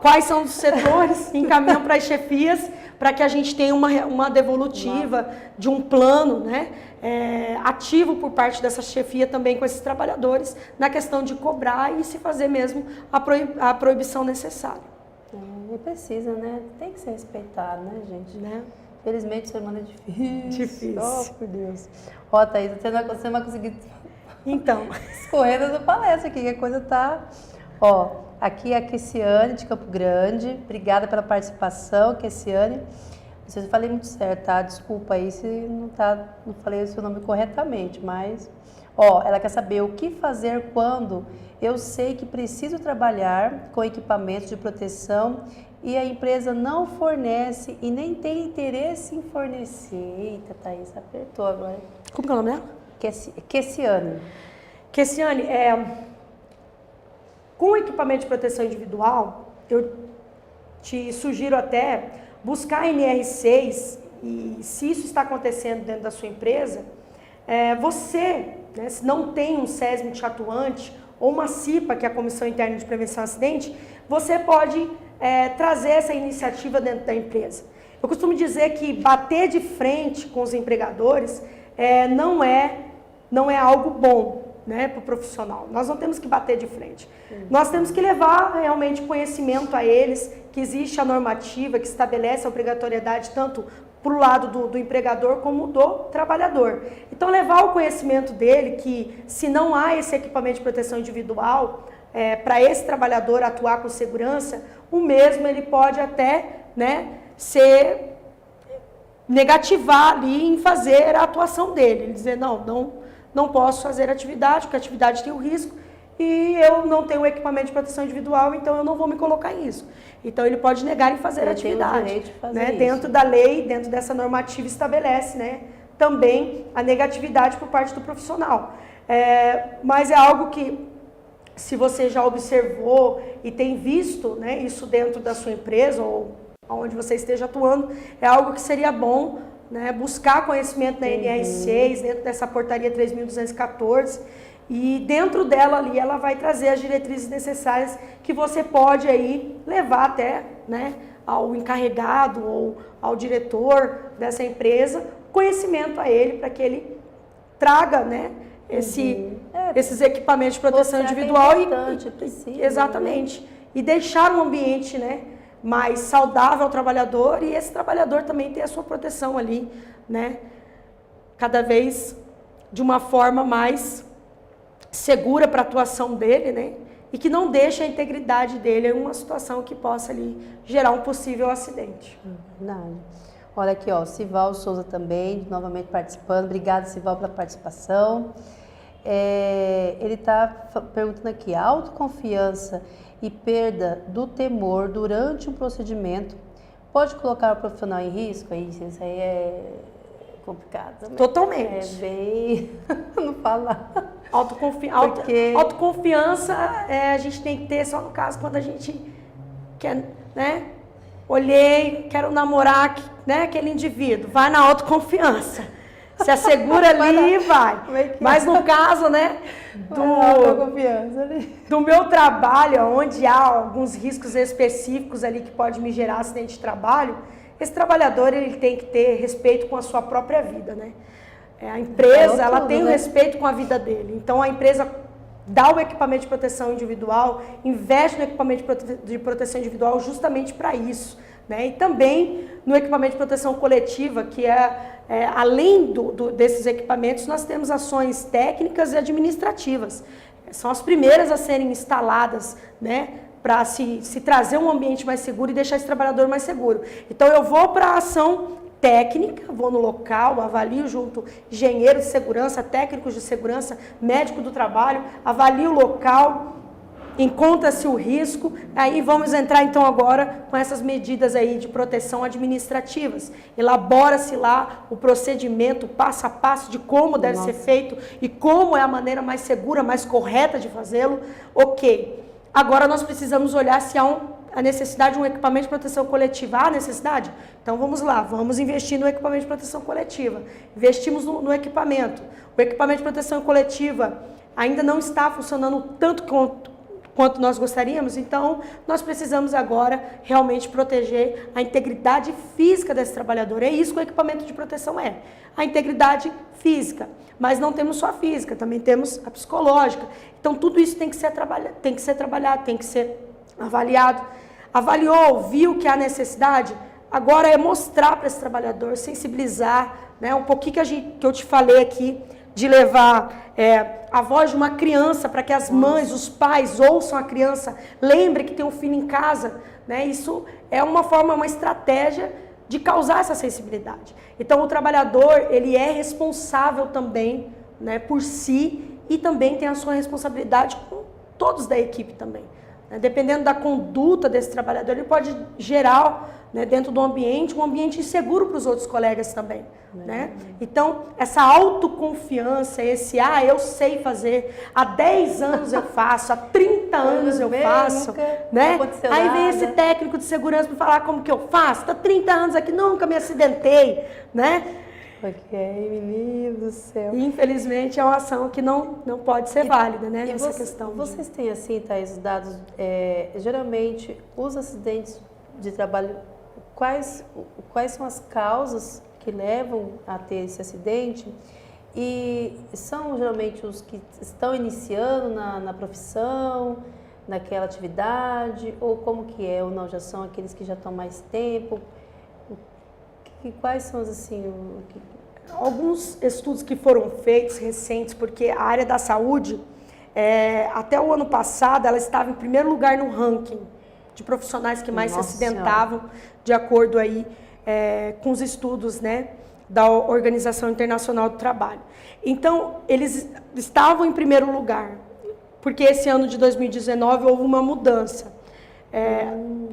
quais são os setores, encaminham para as chefias, para que a gente tenha uma devolutiva de um plano, né, ativo por parte dessa chefia também com esses trabalhadores, na questão de cobrar e se fazer mesmo a proibição necessária. E precisa, né? Tem que ser respeitado, né, gente? Né? Felizmente, o ser humano é difícil. Oh, por Deus. Ó, Thaís, você não vai conseguir... Então, escorrendo do palestra aqui, que a coisa tá... Ó, aqui é a Kessiane de Campo Grande. Obrigada pela participação, Kessiane. Não sei se eu falei muito certo, tá? Desculpa aí se não falei o seu nome corretamente, mas... Ó, ela quer saber o que fazer quando eu sei que preciso trabalhar com equipamentos de proteção e a empresa não fornece e nem tem interesse em fornecer. Eita, Thaís, apertou agora. Como que é o nome dela? Kessiane. Kessiane, com equipamento de proteção individual, eu te sugiro até buscar a NR6 e se isso está acontecendo dentro da sua empresa, você, né, se não tem um SESMIT atuante ou uma CIPA, que é a Comissão Interna de Prevenção ao Acidente, você pode trazer essa iniciativa dentro da empresa. Eu costumo dizer que bater de frente com os empregadores não é algo bom, né, para o profissional. Nós não temos que bater de frente. Nós temos que levar realmente conhecimento a eles, que existe a normativa que estabelece a obrigatoriedade tanto para o lado do empregador como do trabalhador. Então, levar o conhecimento dele que se não há esse equipamento de proteção individual, para esse trabalhador atuar com segurança, o mesmo ele pode até, né, ser negativar ali em fazer a atuação dele. Ele dizer, não posso fazer atividade, porque a atividade tem o risco e eu não tenho equipamento de proteção individual, então eu não vou me colocar em risco. Então ele pode negar em fazer a atividade. Tem o direito de fazer, né? isso. Dentro da lei, dentro dessa normativa estabelece, né, também a negatividade por parte do profissional. Mas é algo que, se você já observou e tem visto, né, isso dentro da sua empresa ou onde você esteja atuando, é algo que seria bom, né, buscar conhecimento na NR6, dentro dessa portaria 3.214, e dentro dela ali ela vai trazer as diretrizes necessárias que você pode aí levar até, né, ao encarregado ou ao diretor dessa empresa, conhecimento a ele para que ele traga, né, esses equipamentos de proteção individual exatamente, e deixar um ambiente, né, mais saudável ao trabalhador, e esse trabalhador também ter a sua proteção ali, né, cada vez de uma forma mais segura para a atuação dele, né, e que não deixe a integridade dele em uma situação que possa ali gerar um possível acidente. Verdade. Olha aqui, ó, Sival Souza também, novamente participando. Obrigada, Sival, pela participação. Ele está perguntando aqui, a autoconfiança e perda do temor durante um procedimento pode colocar o profissional em risco? Isso aí é complicado também. Totalmente. É bem... não falar. Autoconfiança a gente tem que ter só no caso quando a gente quer, né? Olhei, quero namorar, né, aquele indivíduo. Vai na autoconfiança. Se assegura ali e vai. Mas no caso, né, do meu trabalho, onde há alguns riscos específicos ali que pode me gerar acidente de trabalho, esse trabalhador ele tem que ter respeito com a sua própria vida, né? A empresa, ela tem o respeito com a vida dele. Então a empresa dá o equipamento de proteção individual, investe no equipamento de proteção individual justamente para isso, né? E também no equipamento de proteção coletiva, que além desses equipamentos, nós temos ações técnicas e administrativas. São as primeiras a serem instaladas, né, para se trazer um ambiente mais seguro e deixar esse trabalhador mais seguro. Então eu vou para a ação técnica, vou no local, avalio junto engenheiros de segurança, técnicos de segurança, médico do trabalho, avalio o local, encontra-se o risco, aí vamos entrar então agora com essas medidas aí de proteção administrativas. Elabora-se lá o procedimento passo a passo de como deve ser feito e como é a maneira mais segura, mais correta de fazê-lo. Ok, agora nós precisamos olhar se há a necessidade de um equipamento de proteção coletiva. Há necessidade? Então vamos lá, vamos investir no equipamento de proteção coletiva. Investimos no equipamento. O equipamento de proteção coletiva ainda não está funcionando tanto quanto nós gostaríamos, então nós precisamos agora realmente proteger a integridade física desse trabalhador. É isso que o equipamento de proteção é, a integridade física. Mas não temos só a física, também temos a psicológica. Então tudo isso tem que ser trabalhado, tem que ser avaliado. Avaliou, viu que há necessidade, agora é mostrar para esse trabalhador, sensibilizar, né, um pouquinho que eu te falei aqui, de levar a voz de uma criança para que as mães, os pais ouçam a criança, lembre que tem um filho em casa, né? Isso é uma forma, uma estratégia de causar essa sensibilidade. Então o trabalhador, ele é responsável também, né, por si, e também tem a sua responsabilidade com todos da equipe também. Dependendo da conduta desse trabalhador, ele pode gerar, né, dentro do ambiente, um ambiente inseguro para os outros colegas também. Né? Então, essa autoconfiança, eu sei fazer, há 10 anos eu faço, há 30 anos eu faço, né? Aí vem esse técnico de segurança para falar como que eu faço, está 30 anos aqui, nunca me acidentei, né? Ok, menino do céu. E, infelizmente, é uma ação que não pode ser válida, né, nessa questão. Vocês têm, assim, Thaís, os dados, geralmente, os acidentes de trabalho, quais são as causas que levam a ter esse acidente? E são, geralmente, os que estão iniciando na profissão, naquela atividade, ou como que é, ou não, já são aqueles que já estão mais tempo? E quais são, assim, alguns estudos que foram feitos recentes, porque a área da saúde, até o ano passado, ela estava em primeiro lugar no ranking, de profissionais que mais Nossa se acidentavam, de acordo aí com os estudos, né, da Organização Internacional do Trabalho. Então, eles estavam em primeiro lugar, porque esse ano de 2019 houve uma mudança.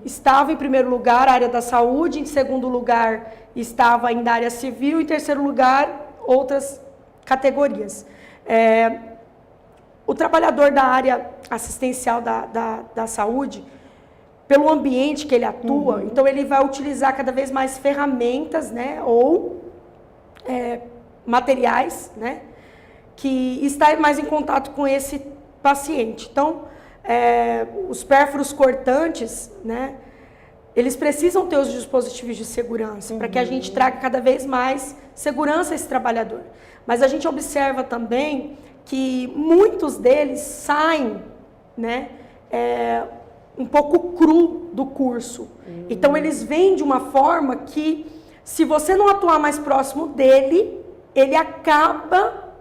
Estava em primeiro lugar a área da saúde, em segundo lugar estava ainda a área civil, em terceiro lugar outras categorias. O trabalhador da área assistencial da saúde, pelo ambiente que ele atua, então ele vai utilizar cada vez mais ferramentas, né, ou materiais, né, que está mais em contato com esse paciente. Então, os pérfuros cortantes, né, eles precisam ter os dispositivos de segurança para que a gente traga cada vez mais segurança a esse trabalhador. Mas a gente observa também que muitos deles saem, né, um pouco cru do curso. Então, eles vêm de uma forma que, se você não atuar mais próximo dele, ele acaba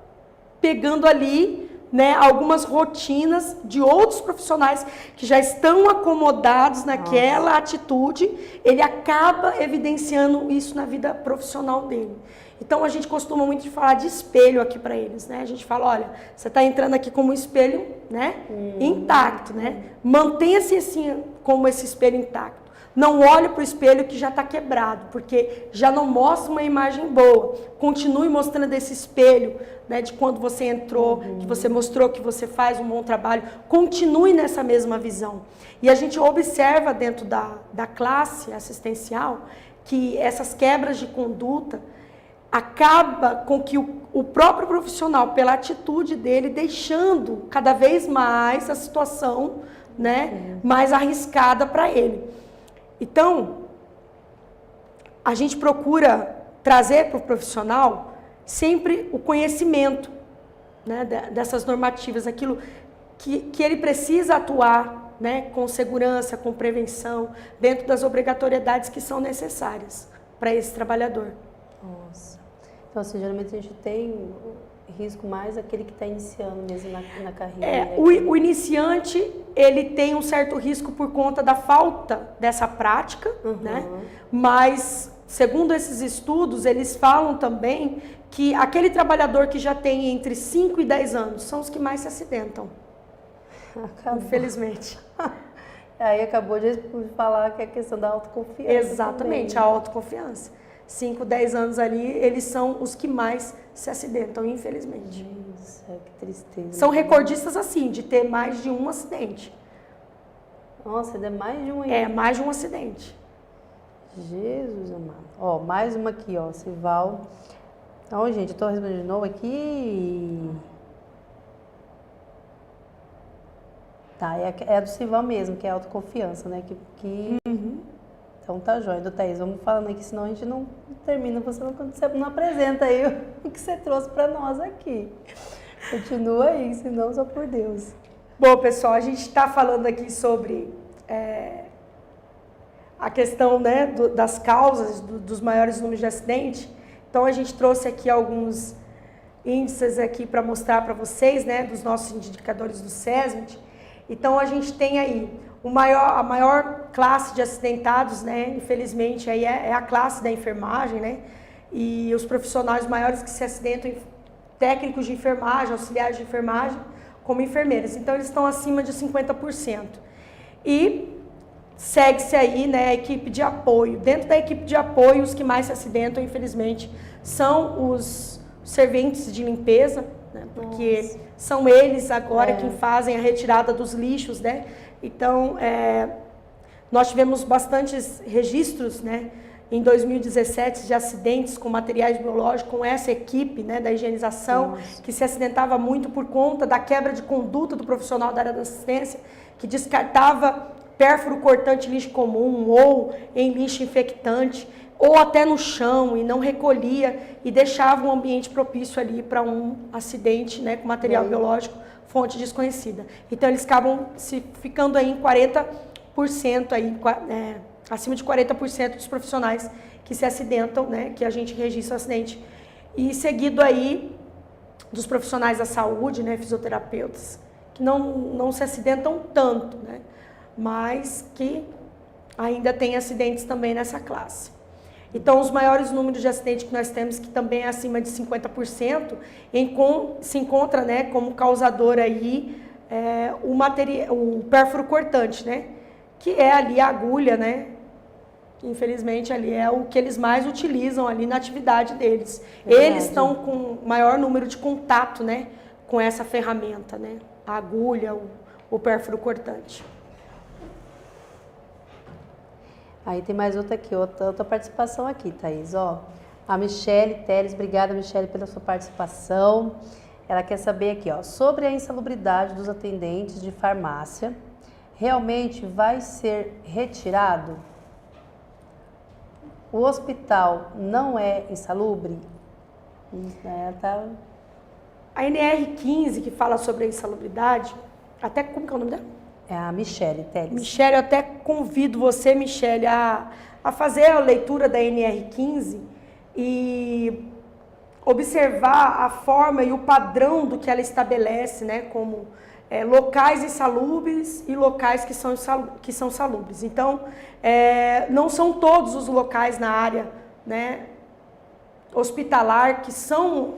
pegando ali, né, algumas rotinas de outros profissionais que já estão acomodados naquela atitude, ele acaba evidenciando isso na vida profissional dele. Então, a gente costuma muito de falar de espelho aqui para eles, né? A gente fala, olha, você está entrando aqui como um espelho, né, intacto, né? Mantenha-se assim, como esse espelho intacto. Não olhe para o espelho que já está quebrado, porque já não mostra uma imagem boa. Continue mostrando esse espelho, né, de quando você entrou, que você mostrou que você faz um bom trabalho. Continue nessa mesma visão. E a gente observa dentro da classe assistencial que essas quebras de conduta acaba com que o próprio profissional, pela atitude dele, deixando cada vez mais a situação, né, mais arriscada para ele. Então, a gente procura trazer para o profissional sempre o conhecimento, né, dessas normativas, aquilo que ele precisa atuar, né, com segurança, com prevenção, dentro das obrigatoriedades que são necessárias para esse trabalhador. Nossa. Então, assim, geralmente a gente tem risco mais aquele que está iniciando mesmo na carreira. O iniciante, ele tem um certo risco por conta da falta dessa prática, né? Mas, segundo esses estudos, eles falam também que aquele trabalhador que já tem entre 5 e 10 anos são os que mais se acidentam. Infelizmente. Aí acabou de falar que é a questão da autoconfiança. Exatamente, também. A autoconfiança. 5, 10 anos ali, eles são os que mais se acidentam, infelizmente. Isso, que tristeza. São recordistas, assim, de ter mais de um acidente. Nossa, é mais de um aí. É, mais de um acidente. Jesus amado. Ó, mais uma aqui, ó, Sival. Então, gente, eu tô respondendo de novo aqui. Tá, é a do Sival mesmo, que é a autoconfiança, né? Então tá jóia, do Thaís, vamos falando aqui, senão a gente não termina, você não apresenta aí o que você trouxe para nós aqui. Continua aí, senão só por Deus. Bom, pessoal, a gente está falando aqui sobre a questão, né, das causas dos maiores números de acidente. Então a gente trouxe aqui alguns índices aqui para mostrar para vocês, né, dos nossos indicadores do SESMIT. Então a gente tem aí a maior classe de acidentados, né, infelizmente, aí é a classe da enfermagem, né, e os profissionais maiores que se acidentam, técnicos de enfermagem, auxiliares de enfermagem, como enfermeiras. Então, eles estão acima de 50%. E segue-se aí, né, a equipe de apoio. Dentro da equipe de apoio, os que mais se acidentam, infelizmente, são os serventes de limpeza, né, porque são eles agora quem fazem a retirada dos lixos, né. Então, nós tivemos bastantes registros, né, em 2017 de acidentes com materiais biológicos, com essa equipe, né, da higienização, que se acidentava muito por conta da quebra de conduta do profissional da área da assistência, que descartava pérfuro cortante em lixo comum ou em lixo infectante, ou até no chão, e não recolhia e deixava um ambiente propício ali para um acidente, né, com material biológico, fonte desconhecida. Então, eles acabam ficando aí em 40%, aí, acima de 40% dos profissionais que se acidentam, né, que a gente registra o acidente. E seguido aí dos profissionais da saúde, né, fisioterapeutas, que não se acidentam tanto, né, mas que ainda tem acidentes também nessa classe. Então, os maiores números de acidentes que nós temos, que também é acima de 50%, se encontra, né, como causador aí o pérfuro cortante, né, que é ali a agulha, né, que infelizmente ali é o que eles mais utilizam ali na atividade deles. Verdade. Eles estão com maior número de contato, né, com essa ferramenta, né, a agulha, o pérfuro cortante. Aí tem mais outra aqui, outra participação aqui, Thaís, ó. A Michele Teles, obrigada, Michele, pela sua participação. Ela quer saber aqui, ó, sobre a insalubridade dos atendentes de farmácia, realmente vai ser retirado? O hospital não é insalubre? A NR15, que fala sobre a insalubridade, até como que é o nome dela? É a Michele Teles. Michele, eu até convido você, Michele, a fazer a leitura da NR15 e observar a forma e o padrão do que ela estabelece, né, como locais insalubres e locais que são salubres. Então, não são todos os locais na área, né, hospitalar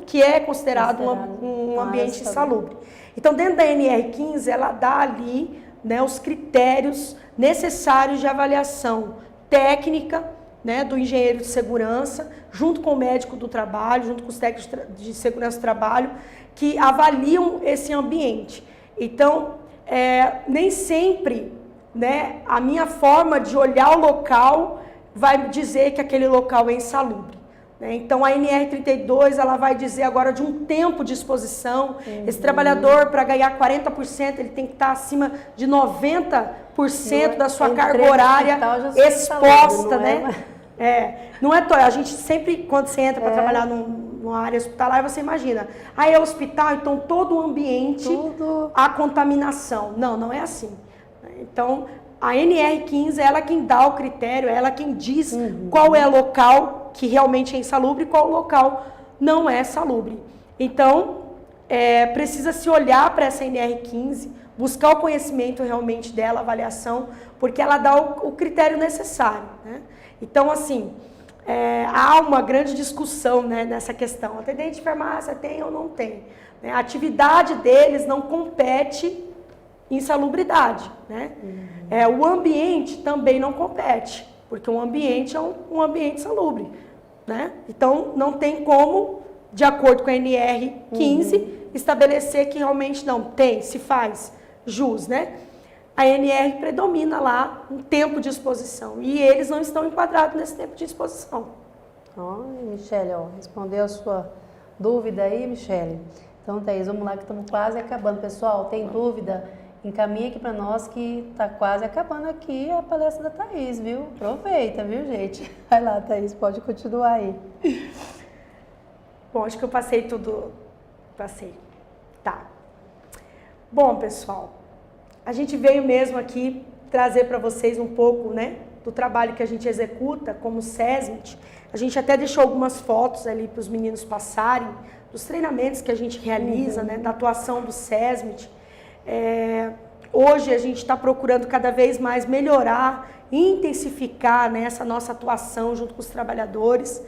que é considerado um ambiente insalubre. Então, dentro da NR15, ela dá ali, né, os critérios necessários de avaliação técnica, né, do engenheiro de segurança, junto com o médico do trabalho, junto com os técnicos de segurança do trabalho, que avaliam esse ambiente. Então, nem sempre, né, a minha forma de olhar o local vai dizer que aquele local é insalubre. Então, a NR32, ela vai dizer agora de um tempo de exposição. Esse trabalhador, para ganhar 40%, ele tem que estar acima de 90% da sua carga horária exposta, né? Não é a gente sempre, quando você entra para trabalhar numa área hospitalar, você imagina, é hospital, então todo o ambiente, a contaminação. Não é assim. Então, a NR15 é ela quem dá o critério, é ela quem diz qual é o local que realmente é insalubre e qual local não é salubre. Então, precisa se olhar para essa NR15, buscar o conhecimento realmente dela, a avaliação, porque ela dá o critério necessário, né? Então, assim, há uma grande discussão, né, nessa questão. Atendente de farmácia tem ou não tem? A atividade deles não compete insalubridade, né? O ambiente também não compete, porque um ambiente é um ambiente salubre, né? Então, não tem como, de acordo com a NR15, estabelecer que realmente não tem, se faz jus, né? A NR predomina lá um tempo de exposição e eles não estão enquadrados nesse tempo de exposição. Michele, respondeu a sua dúvida aí, Michele. Então, Thaís, vamos lá que estamos quase acabando. Pessoal, tem dúvida? Encaminha aqui para nós que está quase acabando aqui a palestra da Thaís, viu? Aproveita, viu, gente? Vai lá, Thaís, pode continuar aí. Bom, acho que eu passei tudo. Tá. Bom, pessoal, a gente veio mesmo aqui trazer para vocês um pouco, né, do trabalho que a gente executa como SESMIT. A gente até deixou algumas fotos ali para os meninos passarem, dos treinamentos que a gente realiza, né, da atuação do SESMIT. Hoje a gente está procurando cada vez mais melhorar e intensificar, né, essa nossa atuação junto com os trabalhadores.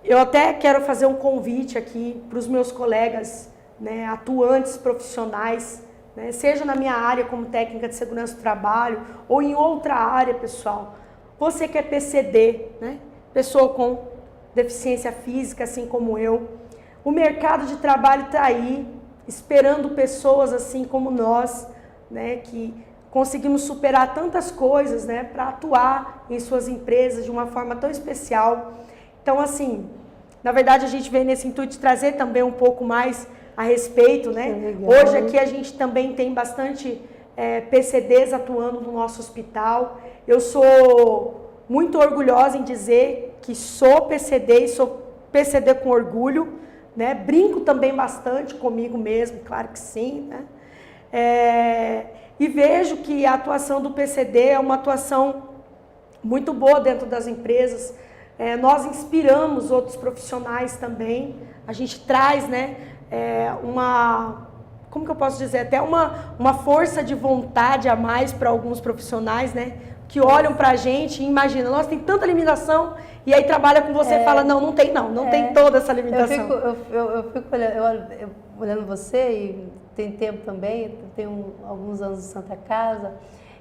Eu até quero fazer um convite aqui para os meus colegas, né, atuantes profissionais, né, seja na minha área como técnica de segurança do trabalho ou em outra área, pessoal. Você que é PCD, né, pessoa com deficiência física, assim como eu, o mercado de trabalho está aí, esperando pessoas assim como nós, né, que conseguimos superar tantas coisas, né, para atuar em suas empresas de uma forma tão especial. Então, assim, na verdade a gente vem nesse intuito de trazer também um pouco mais a respeito, né? Hoje aqui a gente também tem bastante PCDs atuando no nosso hospital. Eu sou muito orgulhosa em dizer que sou PCD e sou PCD com orgulho, né? Brinco também bastante comigo mesmo, claro que sim, né? E vejo que a atuação do PCD é uma atuação muito boa dentro das empresas. Nós inspiramos outros profissionais também. A gente traz, né, como que eu posso dizer, até uma força de vontade a mais para alguns profissionais, né? Que olham pra gente e imaginam, nossa, tem tanta limitação, e aí trabalha com você e fala, não tem tem toda essa limitação. Eu fico olhando você, e tem tempo também, eu tenho alguns anos em Santa Casa,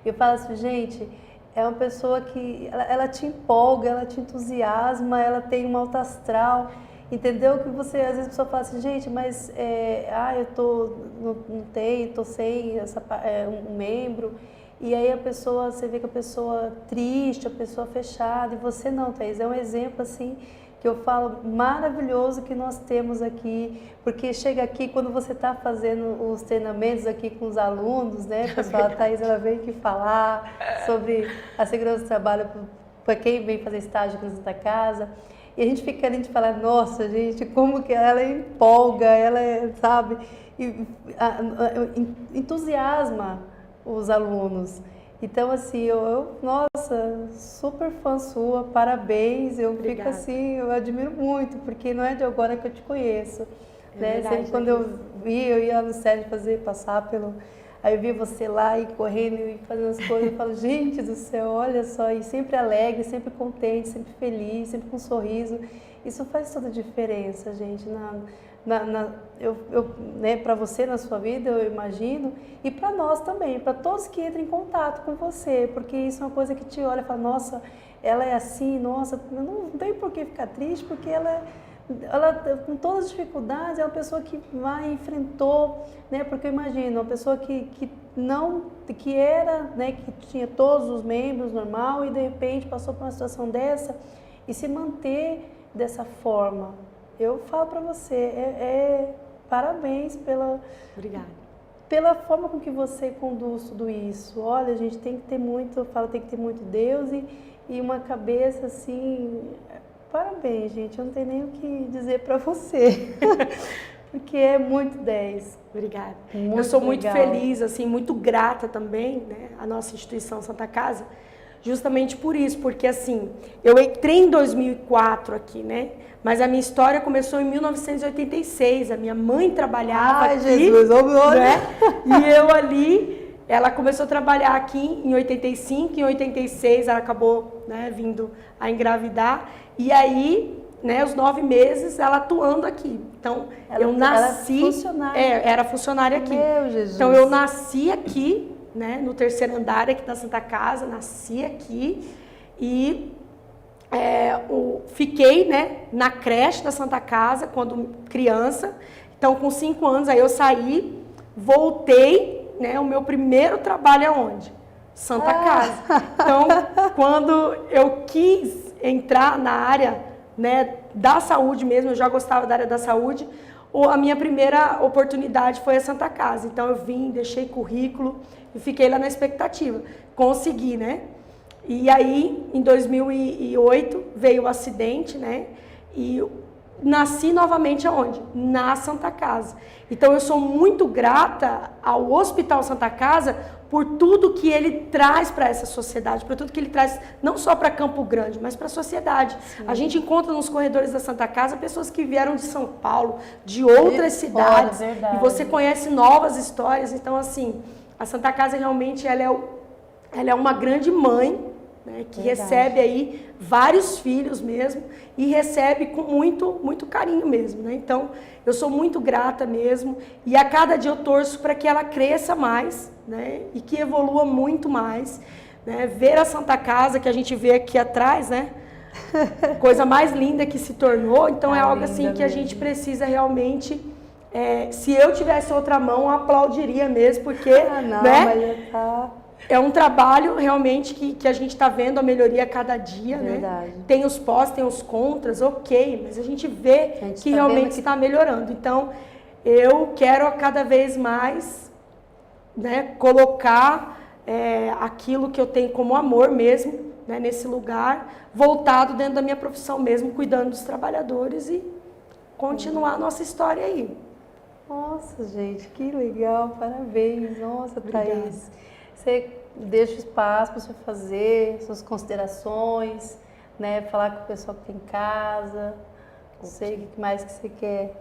e eu falo assim, gente, é uma pessoa que, ela te empolga, ela te entusiasma, ela tem um alto astral, entendeu? Que você, às vezes a pessoa fala assim, gente, mas, não tenho, tô sem um membro. E aí você vê que a pessoa triste, a pessoa fechada, e você não, Thaís, é um exemplo assim, que eu falo, maravilhoso que nós temos aqui, porque chega aqui, quando você está fazendo os treinamentos aqui com os alunos, né, pessoal, a Thaís, ela veio aqui falar sobre a segurança do trabalho para quem vem fazer estágio aqui na Santa Casa, e a gente fala, nossa, gente, como que ela empolga, sabe, entusiasma os alunos. Então, assim, nossa, super fã sua, parabéns, Obrigada. Fico assim, eu admiro muito, porque não é de agora que eu te conheço, né? Verdade, Sempre quando eu ia lá no SED passar aí eu via você lá e correndo e fazendo as coisas, eu falo, gente do céu, olha só, e sempre alegre, sempre contente, sempre feliz, sempre com um sorriso, isso faz toda a diferença, gente, né, para você na sua vida, eu imagino, e para nós também, para todos que entram em contato com você, porque isso é uma coisa que te olha e fala, nossa, ela é assim, nossa, não tem por que ficar triste, porque ela com todas as dificuldades, é uma pessoa que enfrentou, né, porque eu imagino, uma pessoa que era, né, que tinha todos os membros normal e de repente passou por uma situação dessa e se manter dessa forma. Eu falo para você, parabéns pela forma com que você conduz tudo isso. Olha, a gente tem que ter muito, tem que ter muito Deus e uma cabeça assim. Parabéns, gente. Eu não tenho nem o que dizer para você, porque é muito 10. Obrigada. Muito eu sou muito legal. feliz, assim, muito grata também, né, à nossa instituição Santa Casa, justamente por isso, porque assim, eu entrei em 2004 aqui, né? Mas a minha história começou em 1986. A minha mãe trabalhava aqui, Jesus, né? E eu ali, ela começou a trabalhar aqui em 85, em 86 ela acabou, né, vindo a engravidar. E aí, né, os 9 meses ela atuando aqui. Então, eu nasci, era funcionária aqui. Meu Jesus. Então eu nasci aqui, né, no 3º andar aqui da Santa Casa, nasci aqui e fiquei, né, na creche da Santa Casa quando criança. Então, com 5 anos, aí eu saí, voltei, né, o meu primeiro trabalho é onde? Santa Casa. Então, quando eu quis entrar na área, né, da saúde mesmo, eu já gostava da área da saúde, a minha primeira oportunidade foi a Santa Casa. Então, eu vim, deixei currículo e fiquei lá na expectativa. Consegui, né? E aí, em 2008, veio o acidente, né? E nasci novamente aonde? Na Santa Casa. Então, eu sou muito grata ao Hospital Santa Casa por tudo que ele traz para essa sociedade, por tudo que ele traz não só para Campo Grande, mas para a sociedade. Sim. A gente encontra nos corredores da Santa Casa pessoas que vieram de São Paulo, de outras cidades, e você conhece novas histórias. Então, assim, a Santa Casa realmente ela é uma grande mãe, né, que recebe aí vários filhos mesmo e recebe com muito, muito carinho mesmo, né? Então, eu sou muito grata mesmo e a cada dia eu torço para que ela cresça mais, né, e que evolua muito mais, né? Ver a Santa Casa que a gente vê aqui atrás, né? Coisa mais linda que se tornou, então é algo assim que a gente precisa realmente. Se eu tivesse outra mão, eu aplaudiria mesmo, porque né? É um trabalho realmente que a gente está vendo a melhoria a cada dia, né? Tem os pós, tem os contras, ok, mas a gente vê que realmente está melhorando. Então, eu quero a cada vez mais, né, colocar aquilo que eu tenho como amor mesmo, né, nesse lugar, voltado dentro da minha profissão mesmo, cuidando dos trabalhadores e continuar a nossa história aí. Nossa, gente, que legal, parabéns. Nossa, Thaís. Você deixa espaço para você fazer suas considerações, né? Falar com o pessoal que tem em casa. Não sei o que mais que você quer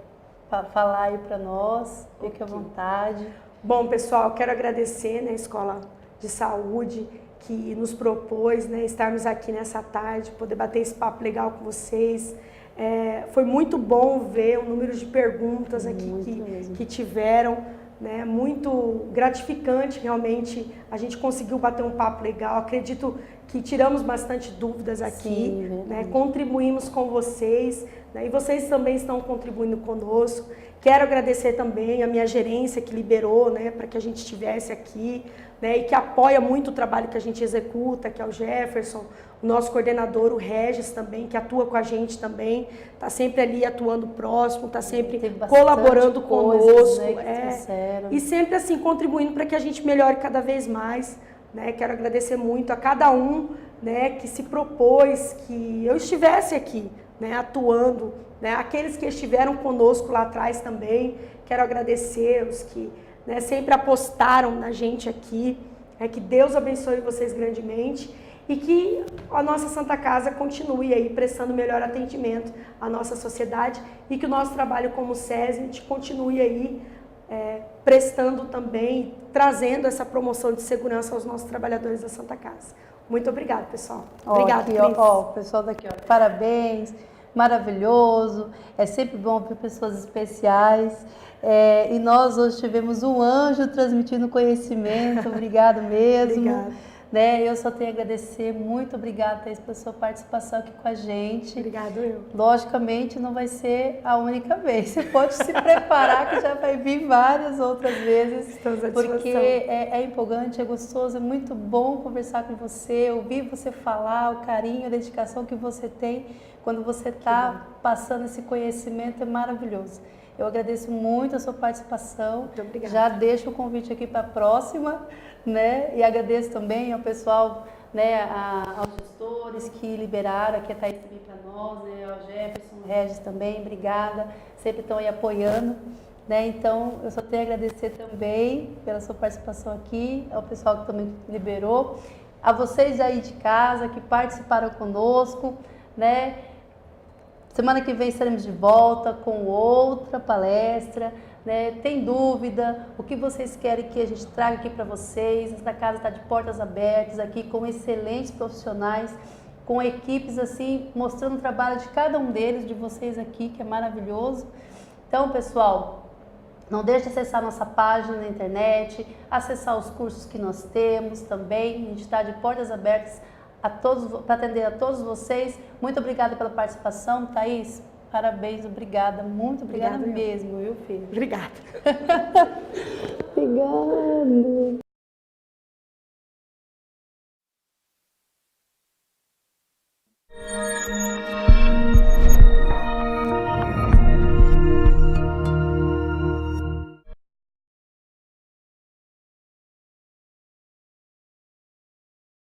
falar aí para nós, fique à vontade. Bom, pessoal, quero agradecer, né, a Escola de Saúde que nos propôs, né, estarmos aqui nessa tarde, poder bater esse papo legal com vocês. Foi muito bom ver o número de perguntas aqui que tiveram, né, muito gratificante realmente, a gente conseguiu bater um papo legal, acredito que tiramos bastante dúvidas aqui, né, contribuímos com vocês, né, e vocês também estão contribuindo conosco. Quero agradecer também a minha gerência que liberou, né, para que a gente estivesse aqui, né, e que apoia muito o trabalho que a gente executa, que é o Jefferson, o nosso coordenador, o Regis também, que atua com a gente também, está sempre ali atuando próximo, está sempre colaborando conosco, né, e sempre assim contribuindo para que a gente melhore cada vez mais, né. Quero agradecer muito a cada um, né, que se propôs que eu estivesse aqui, né, atuando, né, aqueles que estiveram conosco lá atrás também. Quero agradecer os que, né, sempre apostaram na gente aqui, que Deus abençoe vocês grandemente e que a nossa Santa Casa continue aí prestando melhor atendimento à nossa sociedade e que o nosso trabalho como SESMIT continue aí prestando também, trazendo essa promoção de segurança aos nossos trabalhadores da Santa Casa. Muito obrigada, pessoal. Obrigada, Cris. O pessoal daqui, parabéns, maravilhoso, é sempre bom ver pessoas especiais. E nós hoje tivemos um anjo transmitindo conhecimento, obrigado mesmo. Obrigada. Né? Eu só tenho a agradecer, muito obrigada, Thaís, pela sua participação aqui com a gente. Obrigada, eu. Logicamente não vai ser a única vez, você pode se preparar que já vai vir várias outras vezes. Estamos à porque disposição. é empolgante, é gostoso, é muito bom conversar com você, ouvir você falar, o carinho, a dedicação que você tem quando você está passando esse conhecimento, é maravilhoso. Eu agradeço muito a sua participação. Muito obrigada. Já deixo o convite aqui para a próxima, né? E agradeço também ao pessoal, né, aos gestores que liberaram aqui a Thaís também para nós, né, ao Jefferson, o Regis também, obrigada. Sempre estão aí apoiando, né? Então, eu só tenho a agradecer também pela sua participação aqui, ao pessoal que também liberou, a vocês aí de casa que participaram conosco, né? Semana que vem estaremos de volta com outra palestra, né? Tem dúvida? O que vocês querem que a gente traga aqui para vocês? Esta casa está de portas abertas aqui com excelentes profissionais, com equipes assim, mostrando o trabalho de cada um deles, de vocês aqui, que é maravilhoso. Então, pessoal, não deixe de acessar nossa página na internet, acessar os cursos que nós temos também. A gente está de portas abertas para atender a todos vocês. Muito obrigada pela participação, Thaís. Parabéns, obrigada, muito obrigada mesmo, viu, filho? Obrigada.